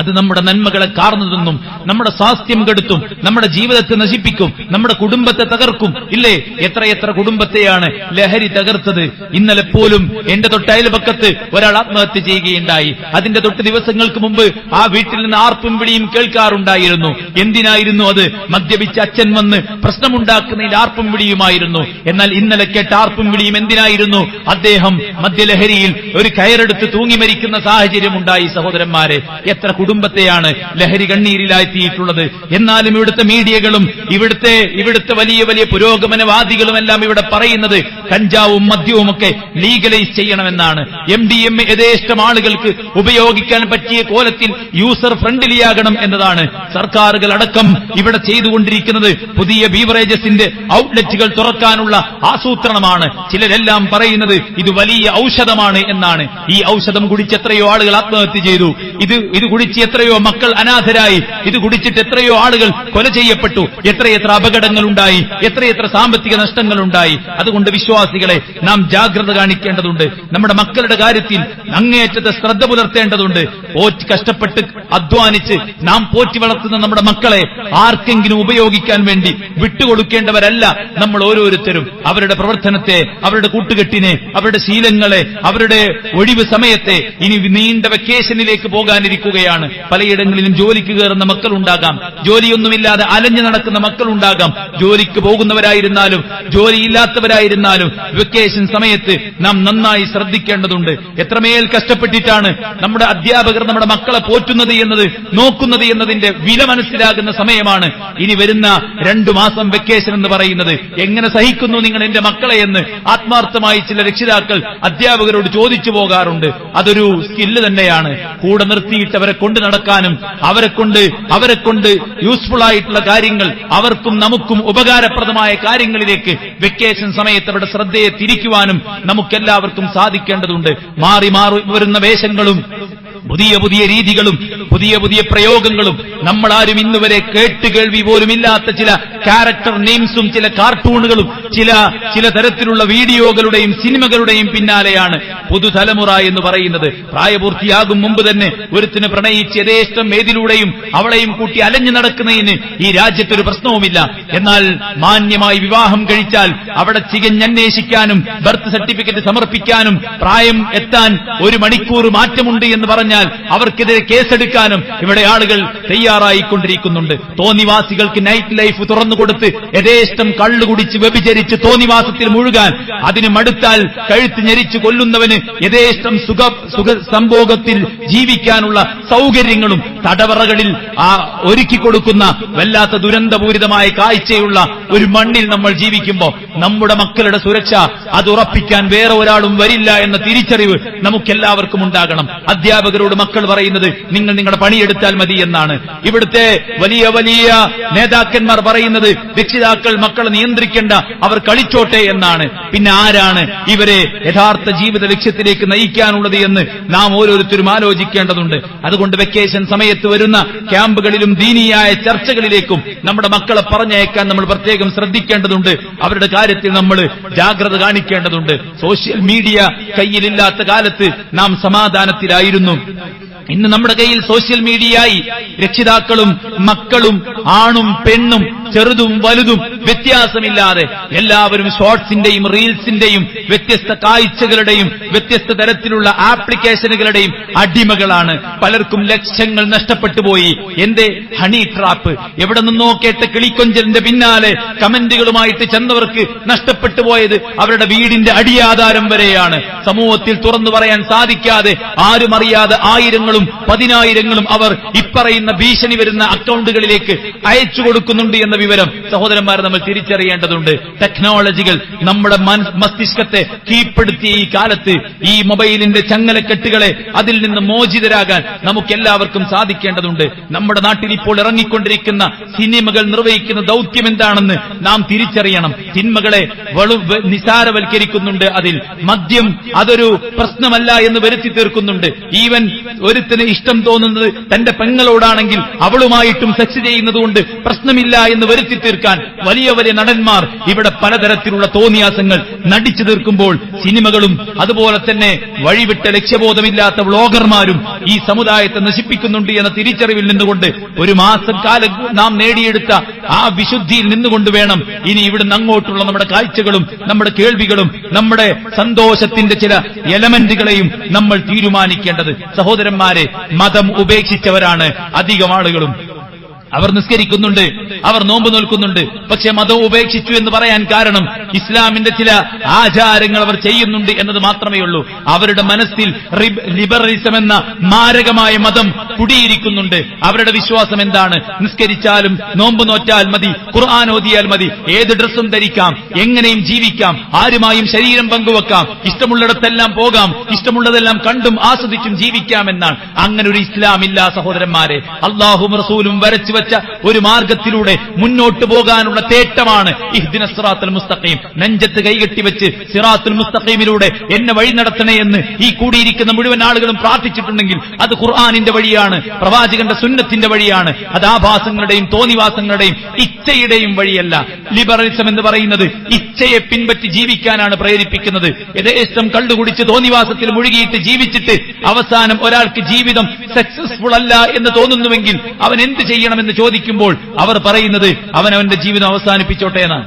അത് നമ്മുടെ നന്മകളെ കാർന്നു തിന്നും, നമ്മുടെ സ്വാസ്ഥ്യം കെടുത്തും, നമ്മുടെ ജീവിതത്തെ നശിപ്പിക്കും, നമ്മുടെ കുടുംബത്തെ തകർക്കും. ഇല്ലേ, എത്രയെത്ര കുടുംബത്തെയാണ് ലഹരി തകർത്തത്. ഇന്നലെ പോലും എന്റെ തൊട്ടയൽപക്കത്ത് ഒരാൾ ആത്മഹത്യ ചെയ്യുകയുണ്ടായി. അതിന്റെ തൊട്ട് ദിവസങ്ങൾക്ക് മുമ്പ് ആ വീട്ടിൽ നിന്ന് ആർപ്പും വിളിയും കേൾക്കാറുണ്ടായിരുന്നു. എന്തിനായിരുന്നു അത്? മദ്യപിച്ച അച്ഛൻ വന്ന് പ്രശ്നമുണ്ടാക്കുന്നതിൽ ആർപ്പും വിളിയുമായിരുന്നു. എന്നാൽ ഇന്നലെ കേട്ട ആർപ്പും വിളിയും എന്തിനായിരുന്നു? അദ്ദേഹം മദ്യലഹരിയിൽ ഒരു കയറെടുത്ത് തൂങ്ങി മരിക്കുന്ന സാഹചര്യം ഉണ്ടായി. സഹോദരന്മാരെ, എത്ര കുടുംബത്തെയാണ് ലഹരി കണ്ണീരിലാഴ്ത്തിയിട്ടുള്ളത്. എന്നാലും ഇവിടുത്തെ മീഡിയകളും ഇവിടുത്തെ വലിയ വലിയ പുരോഗമനവാദികളുമെല്ലാം ഇവിടെ പറയുന്നത് കഞ്ചാവും മദ്യവുമൊക്കെ ലീഗലൈസ് ചെയ്യണമെന്നാണ്. MDMA യഥേഷ്ടം ആളുകൾക്ക് ഉപയോഗിക്കാൻ പറ്റിയ കോലത്തിൽ യൂസർ ഫ്രണ്ട്ലിയാകണം എന്നതാണ് സർക്കാരുകൾ അടക്കം ഇവിടെ ചെയ്തുകൊണ്ടിരിക്കുന്നത്. പുതിയ ബീവറേജസിന്റെ ഔട്ട്ലെറ്റുകൾ തുറക്കാനുള്ള ആസൂത്രണമാണ്. ചിലരെല്ലാം പറയുന്നത് ഇത് വലിയ ഔഷധമാണ് എന്നാണ്. ഈ ഔഷധം കുടിച്ച് എത്രയോ ആളുകൾ ആത്മഹത്യ ചെയ്തു, ഇത് കുടിച്ച് എത്രയോ മക്കൾ അനാഥരായി, ഇത് കുടിച്ചിട്ട് എത്രയോ ആളുകൾ കൊല ചെയ്യപ്പെട്ടു, എത്രയെത്ര അപകടങ്ങൾ ഉണ്ടായി, എത്രയെത്ര സാമ്പത്തിക നഷ്ടങ്ങൾ ഉണ്ടായി. അതുകൊണ്ട് വിശ്വാസികളെ നാം ജാഗ്രത കാണിക്കേണ്ടതുണ്ട്. നമ്മുടെ മക്കളുടെ കാര്യത്തിൽ അങ്ങേയറ്റത്തെ ശ്രദ്ധ പുലർത്തേണ്ടതുണ്ട്. കഷ്ടപ്പെട്ട് അധ്വാനിച്ച് നാം പോറ്റി വളർത്തുന്ന നമ്മുടെ മക്കളെ ആർക്കെങ്കിലും ഉപയോഗിക്കാൻ വേണ്ടി വിട്ടുകൊടുക്കേണ്ടവരല്ല നമ്മൾ ഓരോരുത്തരും. അവരുടെ പ്രവർത്തനത്തെ, അവരുടെ കൂട്ടുകെട്ടിനെ, അവരുടെ ശീലങ്ങളെ, അവരുടെ ഒഴിവ് സമയത്തെ, ഇനി നീണ്ട വെക്കേഷനിലേക്ക് പോകാനിരിക്കുകയാണ്. പലയിടങ്ങളിലും ജോലിക്ക് കയറുന്ന മക്കളുണ്ടാകാം, ജോലിയൊന്നുമില്ലാതെ അലഞ്ഞു നടക്കുന്ന മക്കളുണ്ടാകാം. ജോലിക്ക് പോകുന്നവരായിരുന്നാലും ജോലിയില്ലാത്തവരായിരുന്നാലും വെക്കേഷൻ സമയത്ത് നാം നന്നായി ശ്രദ്ധിക്കേണ്ടതുണ്ട്. എത്രമേൽ കഷ്ടപ്പെട്ടിട്ടാണ് നമ്മുടെ അധ്യാപകർ നമ്മുടെ മക്കളെ പോറ്റുന്നത് എന്നത്, നോക്കുന്നത് എന്നതിന്റെ വില മനസ്സിലാകുന്ന സമയമാണ് ഇനി വരുന്ന 2 മാസം വെക്കേഷൻ എന്ന് പറയുന്നത്. എങ്ങനെ സഹിക്കുന്നു നിങ്ങൾ എന്റെ മക്കളെ എന്ന് ആത്മാർത്ഥമായി ചില രക്ഷിതാക്കൾ അധ്യാപകരോട് ചോദിച്ചു പോകാറുണ്ട്. അതൊരു സ്കില്ല് തന്നെയാണ്. കൂടെ നിർത്തിയിട്ടവരെ കൊണ്ട് നടക്കാനും അവരെ കൊണ്ട് യൂസ്ഫുൾ ആയിട്ടുള്ള കാര്യങ്ങൾ, അവർക്കും നമുക്കും ഉപകാരപ്രദമായ കാര്യങ്ങളിലേക്ക് വെക്കേഷൻ സമയത്ത് അവരുടെ ശ്രദ്ധയെ തിരിക്കുവാനും നമുക്കെല്ലാവർക്കും സാധിക്കേണ്ടതുണ്ട്. മാറി മാറി വരുന്ന വേഷങ്ങളും പുതിയ പുതിയ രീതികളും പുതിയ പുതിയ പ്രയോഗങ്ങളും നമ്മളാരും ഇന്നുവരെ കേട്ടുകേൾവി പോലുമില്ലാത്ത ചില ക്യാരക്ടർ നെയിംസും ചില കാർട്ടൂണുകളും ചില തരത്തിലുള്ള വീഡിയോകളുടെയും സിനിമകളുടെയും പിന്നാലെയാണ് പുതുതലമുറ എന്ന് പറയുന്നത്. പ്രായപൂർത്തിയാകും മുമ്പ് തന്നെ ഒരുത്തിന് പ്രണയിച്ച് യഥേഷ്ടം ഏതിലൂടെയും അവളെയും കൂട്ടി അലഞ്ഞു നടക്കുന്നതിന് ഈ രാജ്യത്തൊരു പ്രശ്നവുമില്ല. എന്നാൽ മാന്യമായി വിവാഹം കഴിച്ചാൽ അവിടെ ചികഞ്ഞന്വേഷിക്കാനും ബർത്ത് സർട്ടിഫിക്കറ്റ് സമർപ്പിക്കാനും പ്രായം എത്താൻ 1 മണിക്കൂർ മാറ്റമുണ്ട് എന്ന് പറഞ്ഞാൽ അവർക്കെതിരെ കേസെടുക്കാനും ഇവിടെ ആളുകൾ തയ്യാറായിക്കൊണ്ടിരിക്കുന്നുണ്ട്. തോന്നിവാസികൾക്ക് നൈറ്റ് ലൈഫ് തുറന്നുകൊടുത്ത് യഥേഷ്ടം കള്ളുകുടിച്ച് വ്യഭിചരിച്ച് തോന്നിവാസത്തിൽ മുഴുകാൻ, അതിന് മടുത്താൽ കഴുത്ത് ഞെരിച്ച് കൊല്ലുന്നവന് യഥേഷ്ടം സുഖ സംഭോഗത്തിൽ ജീവിക്കാനുള്ള സൗകര്യങ്ങളും തടവറകളിൽ ഒരുക്കിക്കൊടുക്കുന്ന വല്ലാത്ത ദുരന്തപൂരിതമായ കാഴ്ചയുള്ള ഒരു മണ്ണിൽ നമ്മൾ ജീവിക്കുമ്പോൾ നമ്മുടെ മക്കളുടെ സുരക്ഷ അത് ഉറപ്പിക്കാൻ വേറെ ഒരാളും വരില്ല എന്ന തിരിച്ചറിവ് നമുക്കെല്ലാവർക്കും ഉണ്ടാകണം. അധ്യാപകരോട് മക്കൾ പറയുന്നത് നിങ്ങൾ നിങ്ങളുടെ പണിയെടുത്താൽ മതി എന്നാണ്. ഇവിടുത്തെ വലിയ വലിയ നേതാക്കന്മാർ പറയുന്നത് രക്ഷിതാക്കൾ മക്കളെ നിയന്ത്രിക്കേണ്ട, അവർ കളിച്ചോട്ടെ എന്നാണ്. പിന്നെ ആരാണ് ഇവരെ യഥാർത്ഥ ജീവിത ലക്ഷ്യത്തിലേക്ക് നയിക്കാനുള്ളത് എന്ന് നാം ഓരോരുത്തരും ആലോചിക്കേണ്ടതുണ്ട്. അതുകൊണ്ട് വെക്കേഷൻ സമയത്ത് വരുന്ന ക്യാമ്പുകളിലും ദീനീയായ ചർച്ചകളിലേക്കും നമ്മുടെ മക്കളെ പറഞ്ഞയക്കാൻ നമ്മൾ പ്രത്യേകം ശ്രദ്ധിക്കേണ്ടതുണ്ട്. അവരുടെ കാര്യത്തിൽ നമ്മൾ ജാഗ്രത കാണിക്കേണ്ടതുണ്ട്. സോഷ്യൽ മീഡിയ കയ്യിലില്ലാത്ത കാലത്ത് നാം സമാധാനത്തിലായിരുന്നു. ഇന്ന് നമ്മുടെ കയ്യിൽ സോഷ്യൽ മീഡിയയായി രക്ഷിതാക്കളും മക്കളും ആണും പെണ്ണും ചെറുതും വലുതും വ്യത്യാസമില്ലാതെ എല്ലാവരും ഷോർട്സിന്റെയും റീൽസിന്റെയും വ്യത്യസ്ത കാഴ്ചകളുടെയും വ്യത്യസ്ത തരത്തിലുള്ള ആപ്ലിക്കേഷനുകളുടെയും അടിമകളാണ്. പലർക്കും ലക്ഷ്യങ്ങൾ നഷ്ടപ്പെട്ടു പോയി. എന്റെ ഹണി ട്രാപ്പ്, എവിടെ നിന്നോ കേട്ട കിളിക്കൊഞ്ചലിന്റെ പിന്നാലെ കമന്റുകളുമായിട്ട് ചെന്നവർക്ക് നഷ്ടപ്പെട്ടു പോയത് അവരുടെ വീടിന്റെ അടിയാധാരം വരെയാണ്. സമൂഹത്തിൽ തുറന്നു പറയാൻ സാധിക്കാതെ ആരും അറിയാതെ ആയിരങ്ങളും 10,000ങ്ങളും അവർ ഇപ്പറയുന്ന ഭീഷണി വരുന്ന അക്കൗണ്ടുകളിലേക്ക് അയച്ചു കൊടുക്കുന്നുണ്ട് എന്ന വിവരം സഹോദരന്മാരെ നമ്മൾ തിരിച്ചറിയേണ്ടതുണ്ട്. ടെക്നോളജികൾ നമ്മുടെ മസ്തിഷ്കത്തെ കീഴ്പ്പെടുത്തിയ ഈ കാലത്ത് ഈ മൊബൈലിന്റെ ചങ്ങലക്കെട്ടുകളെ അതിൽ നിന്ന് മോചിതരാകാൻ നമുക്കെല്ലാവർക്കും സാധിക്കേണ്ടതുണ്ട്. നമ്മുടെ നാട്ടിൽ ഇപ്പോൾ ഇറങ്ങിക്കൊണ്ടിരിക്കുന്ന സിനിമകൾ നിർവഹിക്കുന്ന ദൗത്യം എന്താണെന്ന് നാം തിരിച്ചറിയണം. സിനിമകളെ നിസാരവൽക്കരിക്കുന്നുണ്ട്. അതിൽ മദ്യം അതൊരു പ്രശ്നമല്ല എന്ന് വരുത്തി തീർക്കുന്നുണ്ട്. ഈവൻ ഒരുത്തിന് ഇഷ്ടം തോന്നുന്നത് തന്റെ പെങ്ങളോടാണെങ്കിൽ അവളുമായിട്ടും സെക്സ് ചെയ്യുന്നതുകൊണ്ട് പ്രശ്നമില്ല എന്ന് വരുത്തി തീർക്കാൻ വലിയ വലിയ നടന്മാർ ഇവിടെ പലതരത്തിലുള്ള തോന്നിയാസങ്ങൾ നടിച്ചു തീർക്കുമ്പോൾ സിനിമകളും അതുപോലെ തന്നെ വഴിവിട്ട ലക്ഷ്യബോധമില്ലാത്ത വ്ളോഗർമാരും ഈ സമുദായത്തെ നശിപ്പിക്കുന്നുണ്ട് എന്ന തിരിച്ചറിവിൽ നിന്നുകൊണ്ട് ഒരു മാസക്കാലം നാം നേടിയെടുത്ത ആ വിശുദ്ധിയിൽ നിന്നുകൊണ്ട് വേണം ഇനി ഇവിടുന്ന് അങ്ങോട്ടുള്ള നമ്മുടെ കാഴ്ചകളും നമ്മുടെ കേൾവികളും നമ്മുടെ സന്തോഷത്തിന്റെ ചില എലമെന്റുകളെയും നമ്മൾ തീരുമാനിക്കേണ്ടത്. സഹോദരന്മാരെ, മതം ഉപേക്ഷിച്ചവരാണ് അധികം ആളുകളും. അവർ നിസ്കരിക്കുന്നുണ്ട്, അവർ നോമ്പ് നോൽക്കുന്നുണ്ട്, പക്ഷെ മതം ഉപേക്ഷിച്ചു എന്ന് പറയാൻ കാരണം ഇസ്ലാമിന്റെ ചില ആചാരങ്ങൾ അവർ ചെയ്യുന്നുണ്ട് എന്നത് മാത്രമേ ഉള്ളൂ. അവരുടെ മനസ്സിൽ ലിബറലിസം എന്ന മാരകമായ മതം കുടിയിരിക്കുന്നുണ്ട്. അവരുടെ വിശ്വാസം എന്താണ്? നിസ്കരിച്ചാലും നോമ്പ് നോറ്റാൽ മതി, ഖുർആൻ ഓതിയാൽ മതി, ഏത് ഡ്രസ്സും ധരിക്കാം, എങ്ങനെയും ജീവിക്കാം, ആരുമായും ശരീരം പങ്കുവെക്കാം, ഇഷ്ടമുള്ളിടത്തെല്ലാം പോകാം, ഇഷ്ടമുള്ളതെല്ലാം കണ്ടും ആസ്വദിച്ചും ജീവിക്കാമെന്നാണ്. അങ്ങനെ ഒരു ഇസ്ലാം ഇല്ല സഹോദരന്മാരെ. അല്ലാഹുവും റസൂലും വരച്ചു വെച്ച ഒരു മാർഗത്തിലൂടെ മുന്നോട്ട് പോകാനുള്ള തേട്ടമാണ് ഇഹ്ദിനസ് സിറാത്തുൽ മുസ്തഖീം. നെഞ്ചത്ത് കൈകെട്ടിവെച്ച് സിറാത്തുൽ മുസ്തഖീമിലൂടെ എന്നെ വഴി നടത്തണേ എന്ന് ഈ കൂടിയിരിക്കുന്ന മുഴുവൻ ആളുകളും പ്രാർത്ഥിച്ചിട്ടുണ്ടെങ്കിൽ അത് ഖുർആനിന്റെ വഴിയാണ്, പ്രവാചകന്റെ സുന്നത്തിന്റെ വഴിയാണ്. അത് ആഭാസങ്ങളുടെയും തോന്നിവാസങ്ങളുടെയും ഇച്ഛയുടെയും വഴിയല്ല. ലിബറലിസം എന്ന് പറയുന്നത് ഇച്ഛയെ പിൻപറ്റി ജീവിക്കാനാണ് പ്രേരിപ്പിക്കുന്നത്. യഥേഷ്ടം കള്ളുകുടിച്ച് തോന്നിവാസത്തിൽ മുഴുകിയിട്ട് ജീവിച്ചിട്ട് അവസാനം ഒരാൾക്ക് ജീവിതം സക്സസ്ഫുൾ അല്ല എന്ന് തോന്നുന്നുവെങ്കിൽ അവൻ എന്ത് ചെയ്യണമെന്ന് ചോദിക്കുമ്പോൾ അവർ പറയുന്നത് അവനവന്റെ ജീവിതം അവസാനിപ്പിച്ചോട്ടെ എന്നാണ്.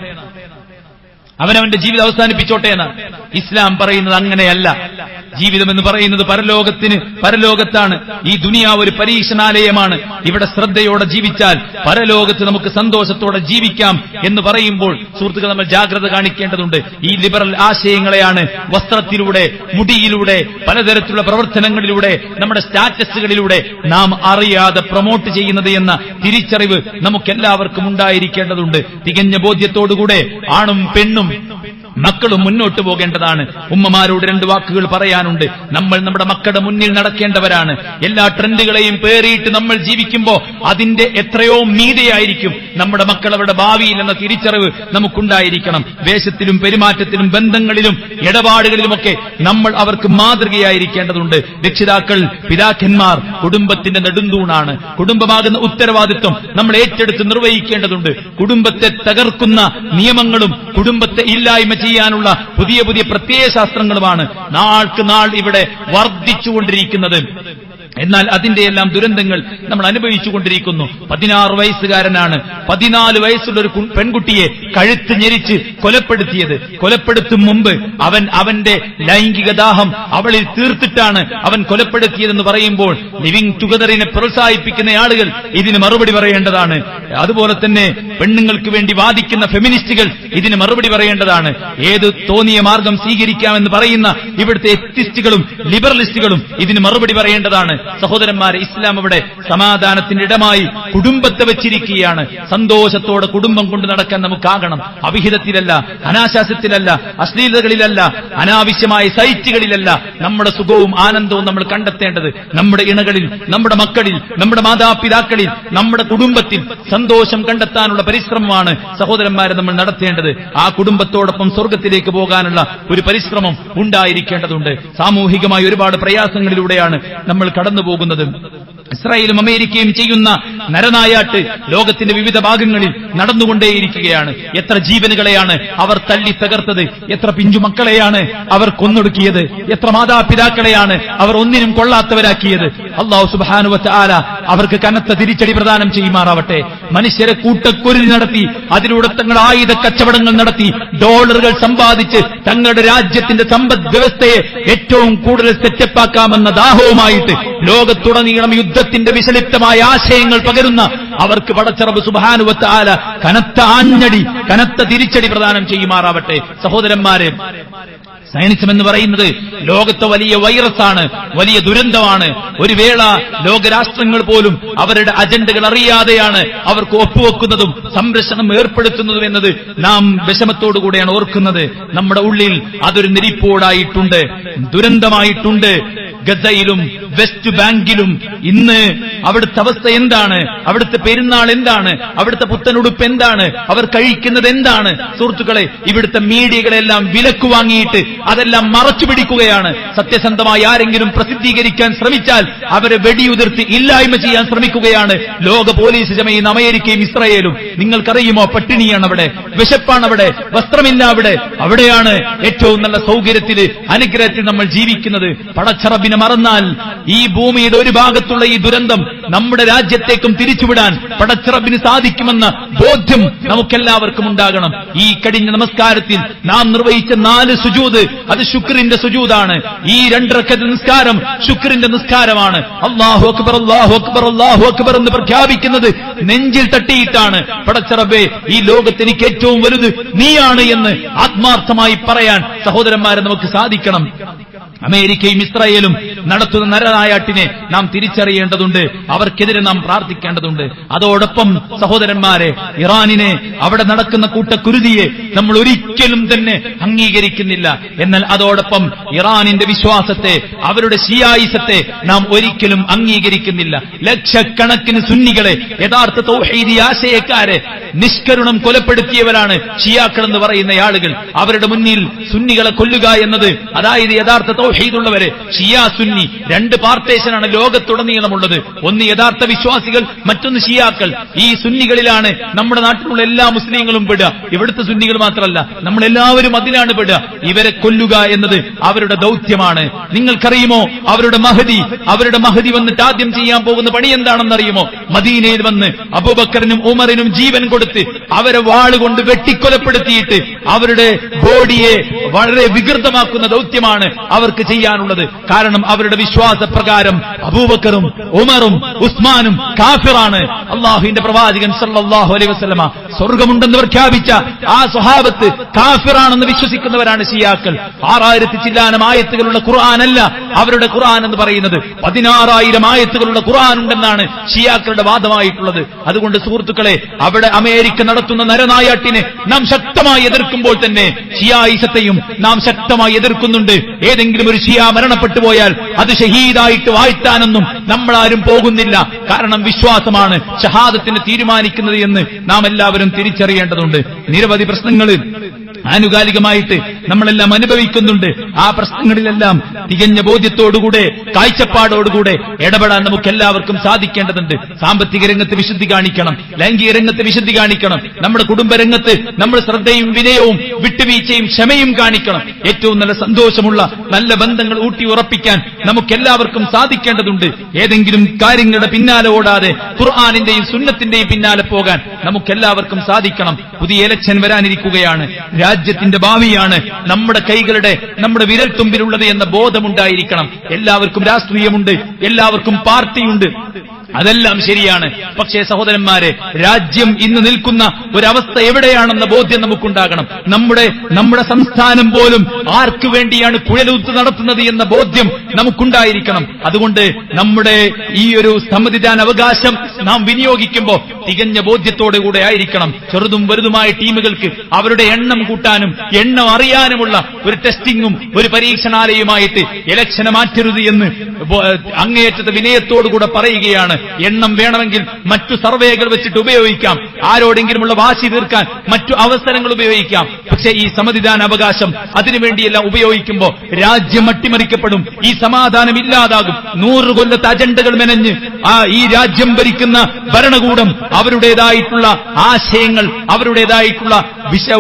അവനവന്റെ ജീവിതം അവസാനിപ്പിച്ചോട്ടെ എന്നാണ്. ഇസ്ലാം പറയുന്നത് അങ്ങനെയല്ല. ജീവിതം എന്ന് പറയുന്നത് പരലോകത്താണ്. ഈ ദുനിയാവ് ഒരു പരീക്ഷണാലയമാണ്. ഇവിടെ ശ്രദ്ധയോടെ ജീവിച്ചാൽ പരലോകത്ത് നമുക്ക് സന്തോഷത്തോടെ ജീവിക്കാം എന്ന് പറയുമ്പോൾ സുഹൃത്തുക്കൾ, നമ്മൾ ജാഗ്രത കാണിക്കേണ്ടതുണ്ട്. ഈ ലിബറൽ ആശയങ്ങളെയാണ് വസ്ത്രത്തിലൂടെ, മുടിയിലൂടെ, പലതരത്തിലുള്ള പ്രവർത്തനങ്ങളിലൂടെ, നമ്മുടെ സ്റ്റാറ്റസുകളിലൂടെ നാം അറിയാതെ പ്രൊമോട്ട് ചെയ്യുന്നത് എന്ന തിരിച്ചറിവ് നമുക്കെല്ലാവർക്കും ഉണ്ടായിരിക്കേണ്ടതുണ്ട്. തികഞ്ഞ ബോധ്യത്തോടുകൂടെ ആണും പെണ്ണും മക്കളും മുന്നോട്ട് പോകേണ്ടതാണ്. ഉമ്മമാരോട് 2 വാക്കുകൾ പറയാനുണ്ട്. നമ്മൾ നമ്മുടെ മക്കളുടെ മുന്നിൽ നടക്കേണ്ടവരാണ്. എല്ലാ ട്രെൻഡുകളെയും പേറിയിട്ട് നമ്മൾ ജീവിക്കുമ്പോൾ അതിന്റെ എത്രയോ മീതെയായിരിക്കും നമ്മുടെ മക്കൾ അവരുടെ ഭാവിയിൽ എന്ന തിരിച്ചറിവ് നമുക്കുണ്ടായിരിക്കണം. വേഷത്തിലും പെരുമാറ്റത്തിലും ബന്ധങ്ങളിലും ഇടപാടുകളിലുമൊക്കെ നമ്മൾ അവർക്ക് മാതൃകയായിരിക്കേണ്ടതുണ്ട്. രക്ഷിതാക്കൾ, പിതാക്കന്മാർ കുടുംബത്തിന്റെ നെടുന്തൂണാണ്. കുടുംബമാകുന്ന ഉത്തരവാദിത്വം നമ്മൾ ഏറ്റെടുത്ത് നിർവഹിക്കേണ്ടതുണ്ട്. കുടുംബത്തെ തകർക്കുന്ന നിയമങ്ങളും കുടുംബത്തെ ഇല്ലായ്മ ചെയ്യാനുള്ള പുതിയ പുതിയ പ്രത്യയശാസ്ത്രങ്ങളുമാണ് നാൾക്ക് നാൾ ഇവിടെ വർദ്ധിച്ചുകൊണ്ടിരിക്കുന്നത്. എന്നാൽ അതിന്റെയെല്ലാം ദുരന്തങ്ങൾ നമ്മൾ അനുഭവിച്ചുകൊണ്ടിരിക്കുന്നു. 16 വയസ്സുകാരനാണ് 14 വയസ്സുള്ള ഒരു പെൺകുട്ടിയെ കഴുത്ത് ഞെരിച്ച് കൊലപ്പെടുത്തിയത്. കൊലപ്പെടുത്തും മുമ്പ് അവന്റെ ലൈംഗിക ദാഹം അവളിൽ തീർത്തിട്ടാണ് അവൻ കൊലപ്പെടുത്തിയതെന്ന് പറയുമ്പോൾ ലിവിംഗ് ടുഗദറിനെ പ്രോത്സാഹിപ്പിക്കുന്ന ആളുകൾ ഇതിന് മറുപടി പറയേണ്ടതാണ്. അതുപോലെ തന്നെ പെണ്ണുങ്ങൾക്ക് വേണ്ടി വാദിക്കുന്ന ഫെമിനിസ്റ്റുകൾ ഇതിന് മറുപടി പറയേണ്ടതാണ്. ഏത് തോന്നിയ മാർഗം സ്വീകരിക്കാമെന്ന് പറയുന്ന ഇവിടുത്തെ എത്തിസ്റ്റുകളും ലിബറലിസ്റ്റുകളും ഇതിന് മറുപടി പറയേണ്ടതാണ്. സഹോദരന്മാരെ, ഇസ്ലാം അവിടെ സമാധാനത്തിന്റെ ഇടമായി കുടുംബത്തെ വെച്ചിരിക്കുകയാണ്. സന്തോഷത്തോടെ കുടുംബം കൊണ്ട് നടക്കാൻ നമുക്കാകണം. അവിഹിതത്തിലല്ല, അനാശാസ്യത്തിലല്ല, അശ്ലീലതകളിലല്ല, അനാവശ്യമായ സൈറ്റുകളിലല്ല നമ്മുടെ സുഖവും ആനന്ദവും നമ്മൾ കണ്ടെത്തേണ്ടത്. നമ്മുടെ ഇണകളിൽ, നമ്മുടെ മക്കളിൽ, നമ്മുടെ മാതാപിതാക്കളിൽ, നമ്മുടെ കുടുംബത്തിൽ സന്തോഷം കണ്ടെത്താനുള്ള പരിശ്രമമാണ് സഹോദരന്മാരെ നമ്മൾ നടത്തേണ്ടത്. ആ കുടുംബത്തോടൊപ്പം സ്വർഗത്തിലേക്ക് പോകാനുള്ള ഒരു പരിശ്രമം ഉണ്ടായിരിക്കേണ്ടതുണ്ട്. സാമൂഹികമായ ഒരുപാട് പ്രയാസങ്ങളിലൂടെയാണ് നമ്മൾ കടന്നുപോകുന്നത്. ഇസ്രായേലും അമേരിക്കയും ചെയ്യുന്ന നരനായാട്ട് ലോകത്തിന്റെ വിവിധ ഭാഗങ്ങളിൽ നടന്നുകൊണ്ടേയിരിക്കുകയാണ്. എത്ര ജീവനുകളെയാണ് അവർ തല്ലി തകർത്തത്, എത്ര പിഞ്ചുമക്കളെയാണ് അവർ കൊന്നൊടുക്കിയത്, എത്ര മാതാപിതാക്കളെയാണ് അവർ ഒന്നിനും കൊള്ളാത്തവരാക്കിയത്. അല്ലാഹു സുബ്ഹാനഹു വ തആല അവർക്ക് കനത്ത തിരിച്ചടി പ്രദാനം ചെയ്യുമാറാവട്ടെ. മനുഷ്യരെ കൂട്ടക്കൊരുതി നടത്തി, അതിലൂടെ തങ്ങളുടെ ആയുധ കച്ചവടങ്ങൾ നടത്തി ഡോളറുകൾ സമ്പാദിച്ച് തങ്ങളുടെ രാജ്യത്തിന്റെ സമ്പദ് വ്യവസ്ഥയെ ഏറ്റവും കൂടുതൽ സെറ്റപ്പാക്കാമെന്ന ദാഹവുമായിട്ട് ലോകത്തുടനീളം യുദ്ധത്തിന്റെ വിശലിപ്തമായ ആശയങ്ങൾ പകരുന്ന അവർക്ക് പടച്ച റബ്ബ് സുബ്ഹാനഹു വ തആല കനത്ത ആഞ്ഞടി, കനത്ത തിരിച്ചടി പ്രദാനം ചെയ്യുമാറാവട്ടെ. സഹോദരന്മാരെ, സയൻസം എന്ന് പറയുന്നത് ലോകത്തെ വലിയ വൈറസാണ്, വലിയ ദുരന്തമാണ്. ഒരു വേള ലോകരാഷ്ട്രങ്ങൾ പോലും അവരുടെ അജണ്ടകൾ അറിയാതെയാണ് അവർക്ക് ഒപ്പുവെക്കുന്നതും സംരക്ഷണം ഏർപ്പെടുത്തുന്നതും എന്നത് നാം വിഷമത്തോടുകൂടെയാണ് ഓർക്കുന്നത്. നമ്മുടെ ഉള്ളിൽ അതൊരു നെരിപ്പോടായിട്ടുണ്ട്, ദുരന്തമായിട്ടുണ്ട്. ഗസയിലും വെസ്റ്റ് ബാങ്കിലും ഇന്ന് അവിടുത്തെ അവസ്ഥ എന്താണ്? അവിടുത്തെ പെരുന്നാൾ എന്താണ്? അവിടുത്തെ പുത്തനുടുപ്പ് എന്താണ്? അവർ കഴിക്കുന്നത് എന്താണ്? സുഹൃത്തുക്കളെ, ഇവിടുത്തെ മീഡിയകളെല്ലാം വിലക്ക് വാങ്ങിയിട്ട് അതെല്ലാം മറച്ചു പിടിക്കുകയാണ്. സത്യസന്ധമായി ആരെങ്കിലും പ്രസിദ്ധീകരിക്കാൻ ശ്രമിച്ചാൽ അവരെ വെടിയുതിർത്തി ഇല്ലായ്മ ചെയ്യാൻ ശ്രമിക്കുകയാണ് ലോക പോലീസ് ജമയും അമേരിക്കയും ഇസ്രായേലും. നിങ്ങൾക്കറിയുമോ, പട്ടിണിയാണ് അവിടെ, വിശപ്പാണ് അവിടെ, വസ്ത്രമില്ല അവിടെ. അവിടെയാണ് ഏറ്റവും നല്ല സൗകര്യത്തിൽ, അനുഗ്രഹത്തിൽ നമ്മൾ ജീവിക്കുന്നത്. പടച്ചറബിന് അള്ളാഹുവിനെ മറന്നാൽ ഈ ഭൂമിയുടെ ഒരു ഭാഗത്തുള്ള ഈ ദുരന്തം നമ്മുടെ രാജ്യത്തേക്കും തിരിച്ചുവിടാൻ പടച്ചിറപ്പിന് സാധിക്കുമെന്ന ബോധ്യം നമുക്കെല്ലാവർക്കും ഉണ്ടാകണം. ഈ കഴിഞ്ഞ നമസ്കാരത്തിൽ നാം നിർവഹിച്ച 4 സുജൂദ് അത് ശുക്രിന്റെ സുജൂദാണ്. ഈ 2 റക്അത്ത് നിസ്കാരം ശുക്രിന്റെ നിസ്കാരമാണ്. അല്ലാഹു അക്ബർ അല്ലാഹു അക്ബർ അല്ലാഹു അക്ബർ എന്ന് പ്രഖ്യാപിക്കുന്നത് നെഞ്ചിൽ തട്ടിയിട്ടാണ്. പടച്ചിറപ്പേ, ഈ ലോകത്ത് എനിക്ക് ഏറ്റവും വലുത് നീയാണ് എന്ന് ആത്മാർത്ഥമായി പറയാൻ സഹോദരന്മാരെ നമുക്ക് സാധിക്കണം. അമേരിക്കയും ഇസ്രായേലും നടത്തുന്ന നരനായാട്ടിനെ നാം തിരിച്ചറിയേണ്ടതുണ്ട്. അവർക്കെതിരെ നാം പ്രാർത്ഥിക്കേണ്ടതുണ്ട്. അതോടൊപ്പം സഹോദരന്മാരെ, ഇറാനിനെ, അവിടെ നടക്കുന്ന കൂട്ടക്കുരുതിയെ നമ്മൾ ഒരിക്കലും തന്നെ അംഗീകരിക്കുന്നില്ല. എന്നാൽ അതോടൊപ്പം ഇറാനിന്റെ വിശ്വാസത്തെ, അവരുടെ ഷിയായിസത്തെ നാം ഒരിക്കലും അംഗീകരിക്കുന്നില്ല. ലക്ഷക്കണക്കിന് സുന്നികളെ, യഥാർത്ഥ തൗഹീദി ആശയക്കാരെ നിഷ്കരുണം കൊലപ്പെടുത്തിയവരാണ് ഷിയാക്കൾ എന്ന് പറയുന്ന ആളുകൾ. അവരുടെ മുന്നിൽ സുന്നികളെ കൊല്ലുക എന്നത്, അതായത് യഥാർത്ഥ തൗഹീദുള്ളവരെ, ഷിയാ സുന്നി 2 പാർട്ടേഷനാണ് ലോകത്തുടനീളമുള്ളത്. ഒന്ന് യഥാർത്ഥ വിശ്വാസികൾ, മറ്റൊന്ന് ഷിയാക്കൾ. ഈ സുന്നികളിലാണ് നമ്മുടെ നാട്ടിലുള്ള എല്ലാ മുസ്ലിങ്ങളും പെടുക. ഇവിടുത്തെ സുന്നികൾ മാത്രമല്ല, നമ്മളെല്ലാവരും അതിലാണ് പെടുക. ഇവരെ കൊല്ലുക എന്നത് അവരുടെ ദൗത്യമാണ്. നിങ്ങൾക്കറിയുമോ അവരുടെ മഹദി വന്നിട്ട് ആദ്യം ചെയ്യാൻ പോകുന്ന പണി എന്താണെന്നറിയുമോ? മദീനയിൽ വന്ന് അബൂബക്കറിനും ഉമറിനും ജീവൻ കൊടുത്ത് അവരെ വാളുകൊണ്ട് വെട്ടിക്കൊലപ്പെടുത്തിയിട്ട് അവരുടെ ബോഡിയെ വളരെ വികൃതമാക്കുന്ന ദൗത്യമാണ് അവർക്ക് ചെയ്യാനുള്ളത്. കാരണം അവരുടെ വിശ്വാസപ്രകാരം അബൂബക്കറും ഉമറും ഉസ്മാനും കാഫിറാണ്. അള്ളാഹുവിന്റെ പ്രവാചകൻ സല്ലല്ലാഹു അലൈഹി വസല്ലമ സ്വർഗമുണ്ടെന്ന് പ്രഖ്യാപിച്ച ആ സ്വഹാബത്ത് കാഫിറാണെന്ന് വിശ്വസിക്കുന്നവരാണ് ഷിയാക്കൾ. 6000 ചില്ലാനം ആയത്തുകളുള്ള ഖുർആനല്ല അവരുടെ ഖുർആൻ എന്ന് പറയുന്നത്. 16,000 ആയത്തുകളുള്ള ഖുർആൻ ഉണ്ടെന്നാണ് ഷിയാക്കളുടെ വാദമായിട്ടുള്ളത്. അതുകൊണ്ട് സുഹൃത്തുക്കളെ, അവിടെ അമേരിക്ക നടത്തുന്ന നരനായാട്ടിനെ നാം ശക്തമായി എതിർക്കുമ്പോൾ തന്നെ ഷിയായിസത്തെയും നാം ശക്തമായി എതിർക്കുന്നുണ്ട്. ഏതെങ്കിലും ഒരു ഷിയ മരണപ്പെട്ടു പോയാൽ അത് ഷഹീദായിട്ട് വാഴ്ത്താനൊന്നും നമ്മളാരും പോകുന്നില്ല. കാരണം വിശ്വാസമാണ് ഷഹാദത്തിന് തീരുമാനിക്കുന്നത് എന്ന് നാം എല്ലാവരും തിരിച്ചറിയേണ്ടതുണ്ട്. നിരവധി പ്രശ്നങ്ങളിൽ ആനുകാലികമായിട്ട് നമ്മളെല്ലാം അനുഭവിക്കുന്നുണ്ട്. ആ പ്രശ്നങ്ങളിലെല്ലാം തികഞ്ഞ ബോധ്യത്തോടുകൂടെ, കാഴ്ചപ്പാടോടുകൂടെ ഇടപെടാൻ നമുക്ക് എല്ലാവർക്കും സാധിക്കേണ്ടതുണ്ട്. സാമ്പത്തിക രംഗത്ത് വിശുദ്ധി കാണിക്കണം, ലൈംഗിക രംഗത്ത് വിശുദ്ധി കാണിക്കണം, നമ്മുടെ കുടുംബരംഗത്ത് നമ്മൾ ശ്രദ്ധയും വിനയവും വിട്ടുവീഴ്ചയും ക്ഷമയും കാണിക്കണം. ഏറ്റവും നല്ല സന്തോഷമുള്ള നല്ല ബന്ധങ്ങൾ ഊട്ടി ഉറപ്പിക്കാൻ നമുക്കെല്ലാവർക്കും സാധിക്കേണ്ടതുണ്ട്. ഏതെങ്കിലും കാര്യങ്ങളുടെ പിന്നാലെ ഓടാതെ ഖുർആനിന്റെയും സുന്നത്തിന്റെയും പിന്നാലെ പോകാൻ നമുക്കെല്ലാവർക്കും സാധിക്കണം. പുതിയ ഇലക്ഷൻ വരാനിരിക്കുകയാണ്. രാജ്യത്തിന്റെ ഭാവിയാണ് നമ്മുടെ വിരൽത്തുമ്പിലുള്ളത് എന്ന ബോധമുണ്ടായിരിക്കണം. എല്ലാവർക്കും രാഷ്ട്രീയമുണ്ട്, എല്ലാവർക്കും പാർട്ടിയുണ്ട്, അതെല്ലാം ശരിയാണ്. പക്ഷേ സഹോദരന്മാരെ, രാജ്യം ഇന്ന് നിൽക്കുന്ന ഒരവസ്ഥ എവിടെയാണെന്ന ബോധ്യം നമുക്കുണ്ടാകണം. നമ്മുടെ സംസ്ഥാനം പോലും ആർക്കു വേണ്ടിയാണ് കുഴലൂത്ത് നടത്തുന്നത് എന്ന ബോധ്യം നമുക്കുണ്ടായിരിക്കണം. അതുകൊണ്ട് നമ്മുടെ ഈ ഒരു സമ്മതിദാന അവകാശം നാം വിനിയോഗിക്കുമ്പോൾ തികഞ്ഞ ബോധ്യത്തോടുകൂടെ ആയിരിക്കണം. ചെറുതും വലുതുമായ ടീമുകൾക്ക് അവരുടെ എണ്ണം കൂട്ടാനും എണ്ണം അറിയാനുമുള്ള ഒരു ടെസ്റ്റിംഗും ഒരു പരീക്ഷണാലയമായിട്ട് ഇലക്ഷനെ മാറ്റരുത് എന്ന് അങ്ങേയറ്റത്തെ വിനയത്തോടുകൂടെ പറയുകയാണ്. എണ്ണം വേണമെങ്കിൽ മറ്റു സർവേകൾ വെച്ചിട്ട് ഉപയോഗിക്കാം, ആരോടെങ്കിലുമുള്ള വാശി തീർക്കാൻ മറ്റു അവസരങ്ങൾ ഉപയോഗിക്കാം. പക്ഷേ ഈ സമ്മതിദാന അവകാശം അതിനുവേണ്ടിയെല്ലാം ഉപയോഗിക്കുമ്പോൾ രാജ്യം അട്ടിമറിക്കപ്പെടും, ഈ സമാധാനം ഇല്ലാതാകും. 100 കൊല്ലത്തെ അജണ്ടകൾ മെനഞ്ഞ് ഈ രാജ്യം ഭരിക്കുന്ന ഭരണകൂടം അവരുടേതായിട്ടുള്ള ആശയങ്ങൾ, അവരുടേതായിട്ടുള്ള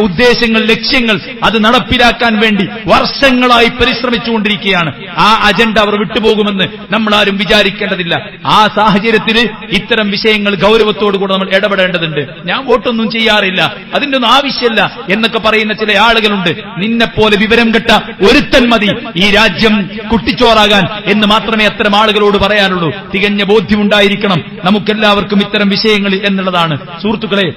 ഉദ്ദേശങ്ങൾ, ലക്ഷ്യങ്ങൾ അത് നടപ്പിലാക്കാൻ വേണ്ടി വർഷങ്ങളായി പരിശ്രമിച്ചുകൊണ്ടിരിക്കുകയാണ്. ആ അജണ്ട അവർ വിട്ടുപോകുമെന്ന് നമ്മളാരും വിചാരിക്കേണ്ടതില്ല. ആ സാഹചര്യത്തിൽ ഇത്തരം വിഷയങ്ങൾ ഗൗരവത്തോടുകൂടെ നമ്മൾ ഇടപെടേണ്ടതുണ്ട്. ഞാൻ വോട്ടൊന്നും ചെയ്യാറില്ല, അതിന്റെ ഒന്നും ആവശ്യമില്ല എന്നൊക്കെ പറയുന്ന ചില ആളുകളുണ്ട്. നിന്നെപ്പോലെ വിവരം കെട്ട ഒരുത്തൻ മതി ഈ രാജ്യം കുട്ടിച്ചോറാകാൻ എന്ന് മാത്രമേ അത്തരം ആളുകളോട് പറയാനുള്ളൂ. തികഞ്ഞ ബോധ്യമുണ്ടായിരിക്കണം നമുക്കെല്ലാവർക്കും ഇത്തരം വിഷയങ്ങളിൽ എന്നുള്ളതാണ്. സുഹൃത്തുക്കളെ,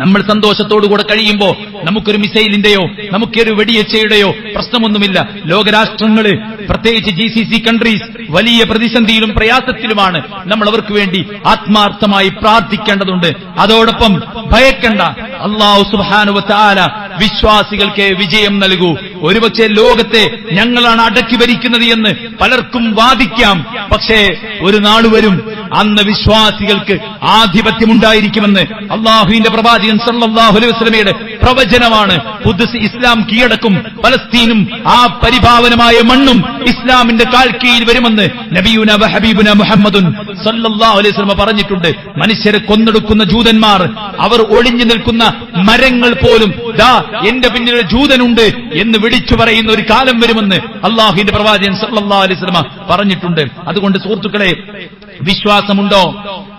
നമ്മൾ സന്തോഷത്തോടുകൂടെ കഴിയുമ്പോൾ നമുക്കൊരു മിസൈലിന്റെയോ നമുക്കൊരു വെടിയച്ചയുടെയോ പ്രശ്നമൊന്നുമില്ല. ലോകരാഷ്ട്രങ്ങള്, പ്രത്യേകിച്ച് GCC കൺട്രീസ് വലിയ പ്രതിസന്ധിയിലും പ്രയാസത്തിലുമാണ്. നമ്മൾ അവർക്ക് വേണ്ടി ആത്മാർത്ഥമായി പ്രാർത്ഥിക്കേണ്ടതുണ്ട്. അതോടൊപ്പം ഭയക്കണ്ട, അല്ലാഹു സുബ്ഹാനഹു വ തആല വിശ്വാസികൾക്ക് വിജയം നൽകൂ. ഒരുപക്ഷെ ലോകത്തെ ഞങ്ങളാണ് അടക്കി ഭരിക്കുന്നത് എന്ന് പലർക്കും വാദിക്കാം. പക്ഷേ ഒരു നാൾ വരും, അന്ന് വിശ്വാസികൾക്ക് ആധിപത്യമുണ്ടായിരിക്കുമെന്ന് അള്ളാഹുവിന്റെ പ്രവാചകൻ സല്ലല്ലാഹു അലൈഹി വസല്ലമയുടെ പ്രവചനമാണ്. ഖുദ്സ് ഇസ്ലാം കീഴടക്കും, പലസ്തീനും ആ പരിഭാവനമായ മണ്ണും ഇസ്ലാമിന്റെ കാൽക്കീഴിൽ വരുമെന്ന് നബിയുനാ വ ഹബീബുനാ മുഹമ്മദുൻ സല്ലല്ലാഹു അലൈഹി വസല്ലം പറഞ്ഞിട്ടുണ്ട്. മനുഷ്യരെ കൊന്നെടുക്കുന്ന ജൂതന്മാർ, അവർ ഒളിഞ്ഞു നിൽക്കുന്ന മരങ്ങൾ പോലും ദാ എന്റെ പിന്നിൽ ഒരു ജൂതനുണ്ട് എന്ന് വിളിച്ചു പറയുന്ന ഒരു കാലം വരുമെന്ന് അള്ളാഹുവിന്റെ പ്രവാചകൻ സല്ലല്ലാഹു അലൈഹി വസല്ലം പറഞ്ഞിട്ടുണ്ട്. അതുകൊണ്ട് സുഹൃത്തുക്കളെ, വിശ്വാസമുണ്ടോ,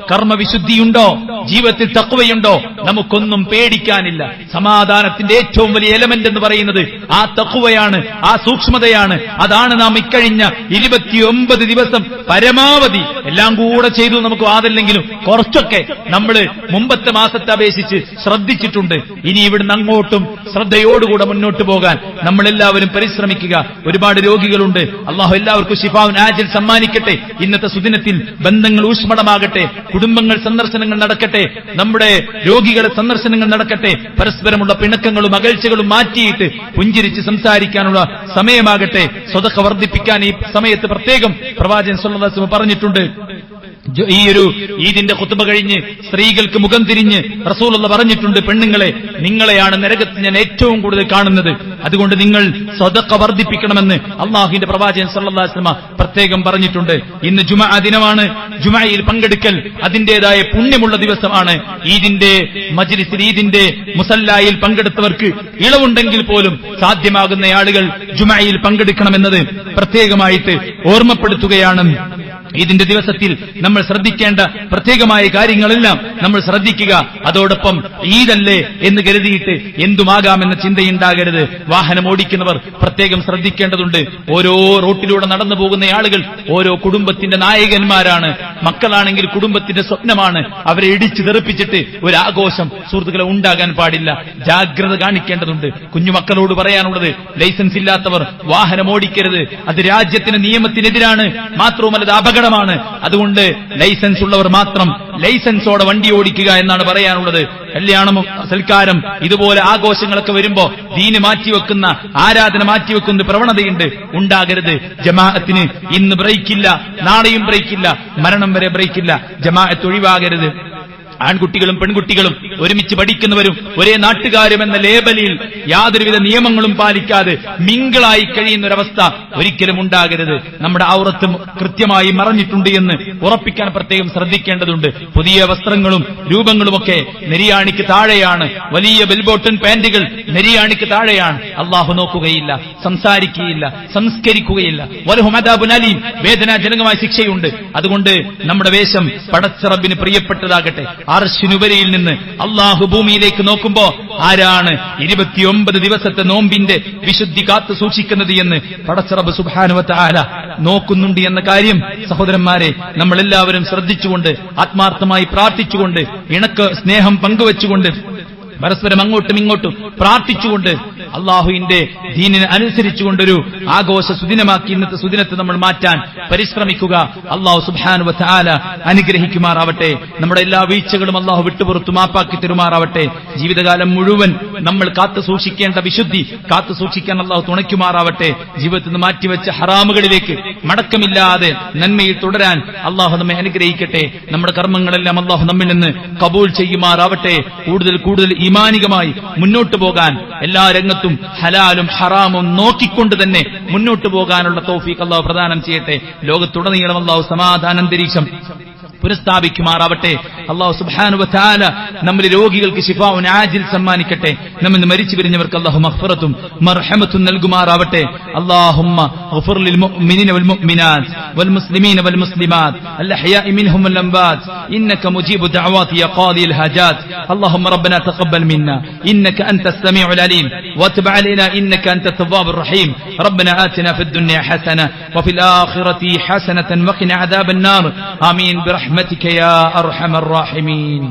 കർമ്മവിശുദ്ധിയുണ്ടോ, ജീവിതത്തിൽ തഖ്വയുണ്ടോ, നമുക്കൊന്നും പേടിക്കാനില്ല. സമാധാനത്തിന്റെ ഏറ്റവും വലിയ എലമെന്റ് എന്ന് പറയുന്നത് ആ തഖ്വയാണ്, ആ സൂക്ഷ്മതയാണ്. അതാണ് നാം ഇക്കഴിഞ്ഞ 29 ദിവസം പരമാവധി എല്ലാം കൂടെ ചെയ്തു നമുക്ക് വാതില്ലെങ്കിലും കുറച്ചൊക്കെ നമ്മൾ മുമ്പത്തെ മാസത്തെ അപേക്ഷിച്ച് ശ്രദ്ധിച്ചിട്ടുണ്ട്. ഇനി ഇവിടുന്ന് അങ്ങോട്ടും ശ്രദ്ധയോടുകൂടെ മുന്നോട്ട് പോകാൻ നമ്മളെല്ലാവരും പരിശ്രമിക്കുക. ഒരുപാട് രോഗികളുണ്ട്. അള്ളാഹു എല്ലാവർക്കും ശിഫാഉൻ ആജിൽ സമ്മാനിക്കട്ടെ. ഇന്നത്തെ സുദിനത്തിൽ ബന്ധങ്ങൾ ഊഷ്മളമാകട്ടെ, കുടുംബങ്ങൾ സന്ദർശനങ്ങൾ നടക്കട്ടെ, നമ്മുടെ രോഗികളെ സന്ദർശനങ്ങൾ നടക്കട്ടെ, പരസ്പരമുള്ള പിണക്കങ്ങളും അകൽച്ചകളും മാറ്റിയിട്ട് പുഞ്ചിരിച്ച് സംസാരിക്കാനുള്ള സമയമാകട്ടെ. സ്വതക്ക വർദ്ധിപ്പിക്കാൻ ഈ സമയത്ത് പ്രത്യേകം പ്രവാചകൻ സല്ലല്ലാഹു അലൈഹി വസല്ലം പറഞ്ഞിട്ടുണ്ട്. ഈ ഒരു ഈദിന്റെ ഖുത്ബ കഴിഞ്ഞ് സ്ത്രീകൾക്ക് മുഖം തിരിഞ്ഞ് റസൂലുള്ളാഹി പറഞ്ഞിട്ടുണ്ട്, പെണ്ണുങ്ങളെ, നിങ്ങളെയാണ് നരകത്തിൽ ഞാൻ ഏറ്റവും കൂടുതൽ കാണുന്നത്, അതുകൊണ്ട് നിങ്ങൾ സ്വതക്ക വർദ്ധിപ്പിക്കണമെന്ന് അള്ളാഹുവിന്റെ പ്രവാചകൻ സല്ലല്ലാഹു അലൈഹി വസല്ലം പ്രത്യേകം പറഞ്ഞിട്ടുണ്ട്. ഇന്ന് ജുമുഅ ദിനമാണ്. ജുമുഅയിൽ പങ്കെടുക്കൽ അതിന്റേതായ പുണ്യമുള്ള ദിവസമാണ്. ഈദിന്റെ മജ്ലിസിൽ, ഈദിന്റെ മുസല്ലായിൽ പങ്കെടുത്തവർക്ക് ഇളവുണ്ടെങ്കിൽ പോലും സാധ്യമാകുന്ന ആളുകൾ ജുമുഅയിൽ പങ്കെടുക്കണമെന്നത് പ്രത്യേകമായിട്ട് ഓർമ്മപ്പെടുത്തുകയാണ്. ഇതിന്റെ ദിവസത്തിൽ നമ്മൾ ശ്രദ്ധിക്കേണ്ട പ്രത്യേകമായ കാര്യങ്ങളെല്ലാം നമ്മൾ ശ്രദ്ധിക്കുക. അതോടൊപ്പം ഈദല്ലേ എന്ന് കരുതിയിട്ട് എന്തുമാകാമെന്ന ചിന്തയുണ്ടാകരുത്. വാഹനം ഓടിക്കുന്നവർ പ്രത്യേകം ശ്രദ്ധിക്കേണ്ടതുണ്ട്. ഓരോ റോട്ടിലൂടെ നടന്നു പോകുന്ന ആളുകൾ ഓരോ കുടുംബത്തിന്റെ നായകന്മാരാണ്. മക്കളാണെങ്കിൽ കുടുംബത്തിന്റെ സ്വപ്നമാണ്. അവരെ ഇടിച്ചു തെറിപ്പിച്ചിട്ട് ഒരു ആഘോഷം സുഹൃത്തുക്കളെ ഉണ്ടാകാൻ പാടില്ല. ജാഗ്രത കാണിക്കേണ്ടതുണ്ട്. കുഞ്ഞുമക്കളോട് പറയാനുള്ളത്, ലൈസൻസ് ഇല്ലാത്തവർ വാഹനം ഓടിക്കരുത്. അത് രാജ്യത്തിന്റെ നിയമത്തിനെതിരാണ്. മാത്രവുമല്ല അത് അപകടമാണ്. അതുകൊണ്ട് ലൈസൻസ് ഉള്ളവർ മാത്രം ലൈസൻസോടെ വണ്ടി ഓടിക്കുക എന്നാണ് പറയാനുള്ളത്. കല്യാണം, സൽക്കാരം, ഇതുപോലെ ആഘോഷങ്ങളൊക്കെ വരുമ്പോ ദീന് മാറ്റിവെക്കുന്ന, ആരാധന മാറ്റിവെക്കുന്ന പ്രവണതയുണ്ട്. ഉണ്ടാകരുത്. ജമാഅത്തിന് ഇന്ന് ബ്രേക്കില്ല, നാളെയും ബ്രേക്കില്ല, മരണം വരെ ബ്രേക്കില്ല. ജമാഅത്ത് ഒഴിവാകരുത്. ആൺകുട്ടികളും പെൺകുട്ടികളും ഒരുമിച്ച് പഠിക്കുന്നവരും ഒരേ നാട്ടുകാരും എന്ന ലേബലിൽ യാതൊരുവിധ നിയമങ്ങളും പാലിക്കാതെ മിങ്കിളായി കഴിയുന്ന ഒരവസ്ഥ ഒരിക്കലും ഉണ്ടാകരുത്. നമ്മുടെ ഔറത്തും കൃത്യമായി മറഞ്ഞിട്ടുണ്ട് എന്ന് ഉറപ്പിക്കാൻ പ്രത്യേകം ശ്രദ്ധിക്കേണ്ടതുണ്ട്. പുതിയ വസ്ത്രങ്ങളും രൂപങ്ങളുമൊക്കെ നെരിയാണിക്ക് താഴെയാണ്. വലിയ ബെൽബോട്ടൺ പാന്റുകൾ നെരിയാണിക്ക് താഴെയാണ്. അള്ളാഹു നോക്കുകയില്ല, സംസാരിക്കുകയില്ല, സംസ്കരിക്കുകയില്ല. വലഹും അദാബുൻ അലീം, വേദനാജനകമായ ശിക്ഷയുണ്ട്. അതുകൊണ്ട് നമ്മുടെ വേഷം പടച്ച റബ്ബിന് പ്രിയപ്പെട്ടതാകട്ടെ. അർശിനുപരിയിൽ നിന്ന് അള്ളാഹു ഭൂമിയിലേക്ക് നോക്കുമ്പോ ആരാണ് 29 ദിവസത്തെ നോമ്പിന്റെ വിശുദ്ധി കാത്തു സൂക്ഷിക്കുന്നത് എന്ന് പടച്ച റബ്ബ് സുബ്ഹാനഹു വ തആല നോക്കുന്നുണ്ട് എന്ന കാര്യം സഹോദരന്മാരെ നമ്മളെല്ലാവരും ശ്രദ്ധിച്ചുകൊണ്ട്, ആത്മാർത്ഥമായി പ്രാർത്ഥിച്ചുകൊണ്ട്, സ്നേഹം പങ്കുവെച്ചുകൊണ്ട്, പരസ്പരം അങ്ങോട്ടും ഇങ്ങോട്ടും പ്രാർത്ഥിച്ചുകൊണ്ട്, അള്ളാഹുവിന്റെ ദീനിനെ അനുസരിച്ചുകൊണ്ടൊരു ആഘോഷ സുദിനമാക്കി ഇന്നത്തെ സുദിനത്തെ നമ്മൾ മാറ്റാൻ പരിശ്രമിക്കുക. അള്ളാഹു സുബ്ഹാനഹു വ തആല അനുഗ്രഹിക്കുമാറാവട്ടെ. നമ്മുടെ എല്ലാ വീഴ്ചകളും അള്ളാഹു വിട്ടുപുറത്തു മാപ്പാക്കി തരുമാറാവട്ടെ. ജീവിതകാലം മുഴുവൻ നമ്മൾ കാത്തു സൂക്ഷിക്കേണ്ട വിശുദ്ധി കാത്തു സൂക്ഷിക്കാൻ അള്ളാഹു തുണയ്ക്കുമാറാവട്ടെ. ജീവിതത്തിൽ നിന്ന് മാറ്റിവെച്ച ഹറാമുകളിലേക്ക് മടക്കമില്ലാതെ നന്മയിൽ തുടരാൻ അള്ളാഹു നമ്മെ അനുഗ്രഹിക്കട്ടെ. നമ്മുടെ കർമ്മങ്ങളെല്ലാം അള്ളാഹു നമ്മിൽ നിന്ന് കബൂൽ ചെയ്യുമാറാവട്ടെ. കൂടുതൽ കൂടുതൽ ഈമാനികമായി മുന്നോട്ട് പോകാൻ, എല്ലാ രംഗത്തും ഹലാലും ഹറാമും നോക്കിക്കൊണ്ട് തന്നെ മുന്നോട്ട് പോകാനുള്ള തൗഫീഖ് അല്ലാഹു പ്രദാനം ചെയ്യട്ടെ. ലോകത്തുടനീളം അല്ലാഹു സമാധാനാന്തരീക്ഷം പുനഃസ്ഥാപിക്കുമാറാവട്ടെ. അല്ലാഹു സുബ്ഹാനഹു വ തആല നമ്മുടെ രോഗികൾക്ക് ശിഫാഉൻ ആജിൽ സമ്മാനിക്കട്ടെ. നമ്മിൽ മരിച്ചു പിരിഞ്ഞവർക്ക് അല്ലാഹു മഗ്ഫിറത്തും മർഹമത്തും നൽകുമാറാവട്ടെ. അല്ലാഹുമ്മ ഗഫിർ ലിൽ മുഅ്മിനീന വൽ മുഅ്മിനാത്ത് വൽ മുസ്ലിമീന വൽ മുസ്ലിമാത്ത് അൽ അഹ്യാഇ മിൻഹും വൽ അംവാത് ഇന്നക മുജീബു ദഅവാതി യാ ഖാദിൽ ഹാജാത്ത്. اللهم ربنا تقبل منا إنك أنت السميع العليم وتب علينا إنك أنت التواب الرحيم. ربنا آتنا في الدنيا حسنة وفي الآخرة حسنة وقنا عذاب النار. آمين برحمتك يا أرحم الراحمين.